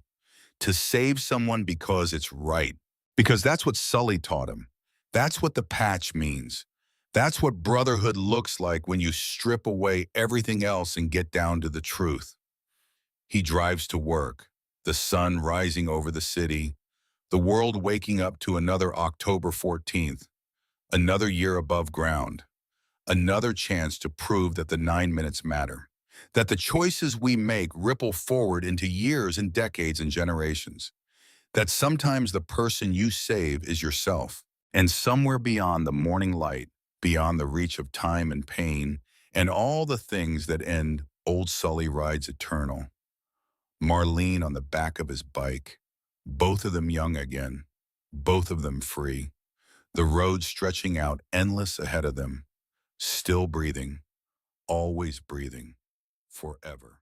To save someone because it's right. Because that's what Sully taught him. That's what the patch means. That's what brotherhood looks like when you strip away everything else and get down to the truth. He drives to work, the sun rising over the city, the world waking up to another October 14th, another year above ground, another chance to prove that the 9 minutes matter, that the choices we make ripple forward into years and decades and generations, that sometimes the person you save is yourself, and somewhere beyond the morning light, beyond the reach of time and pain, and all the things that end, old Sully rides eternal. Marlene on the back of his bike, both of them young again, both of them free, the road stretching out endless ahead of them, still breathing, always breathing, forever.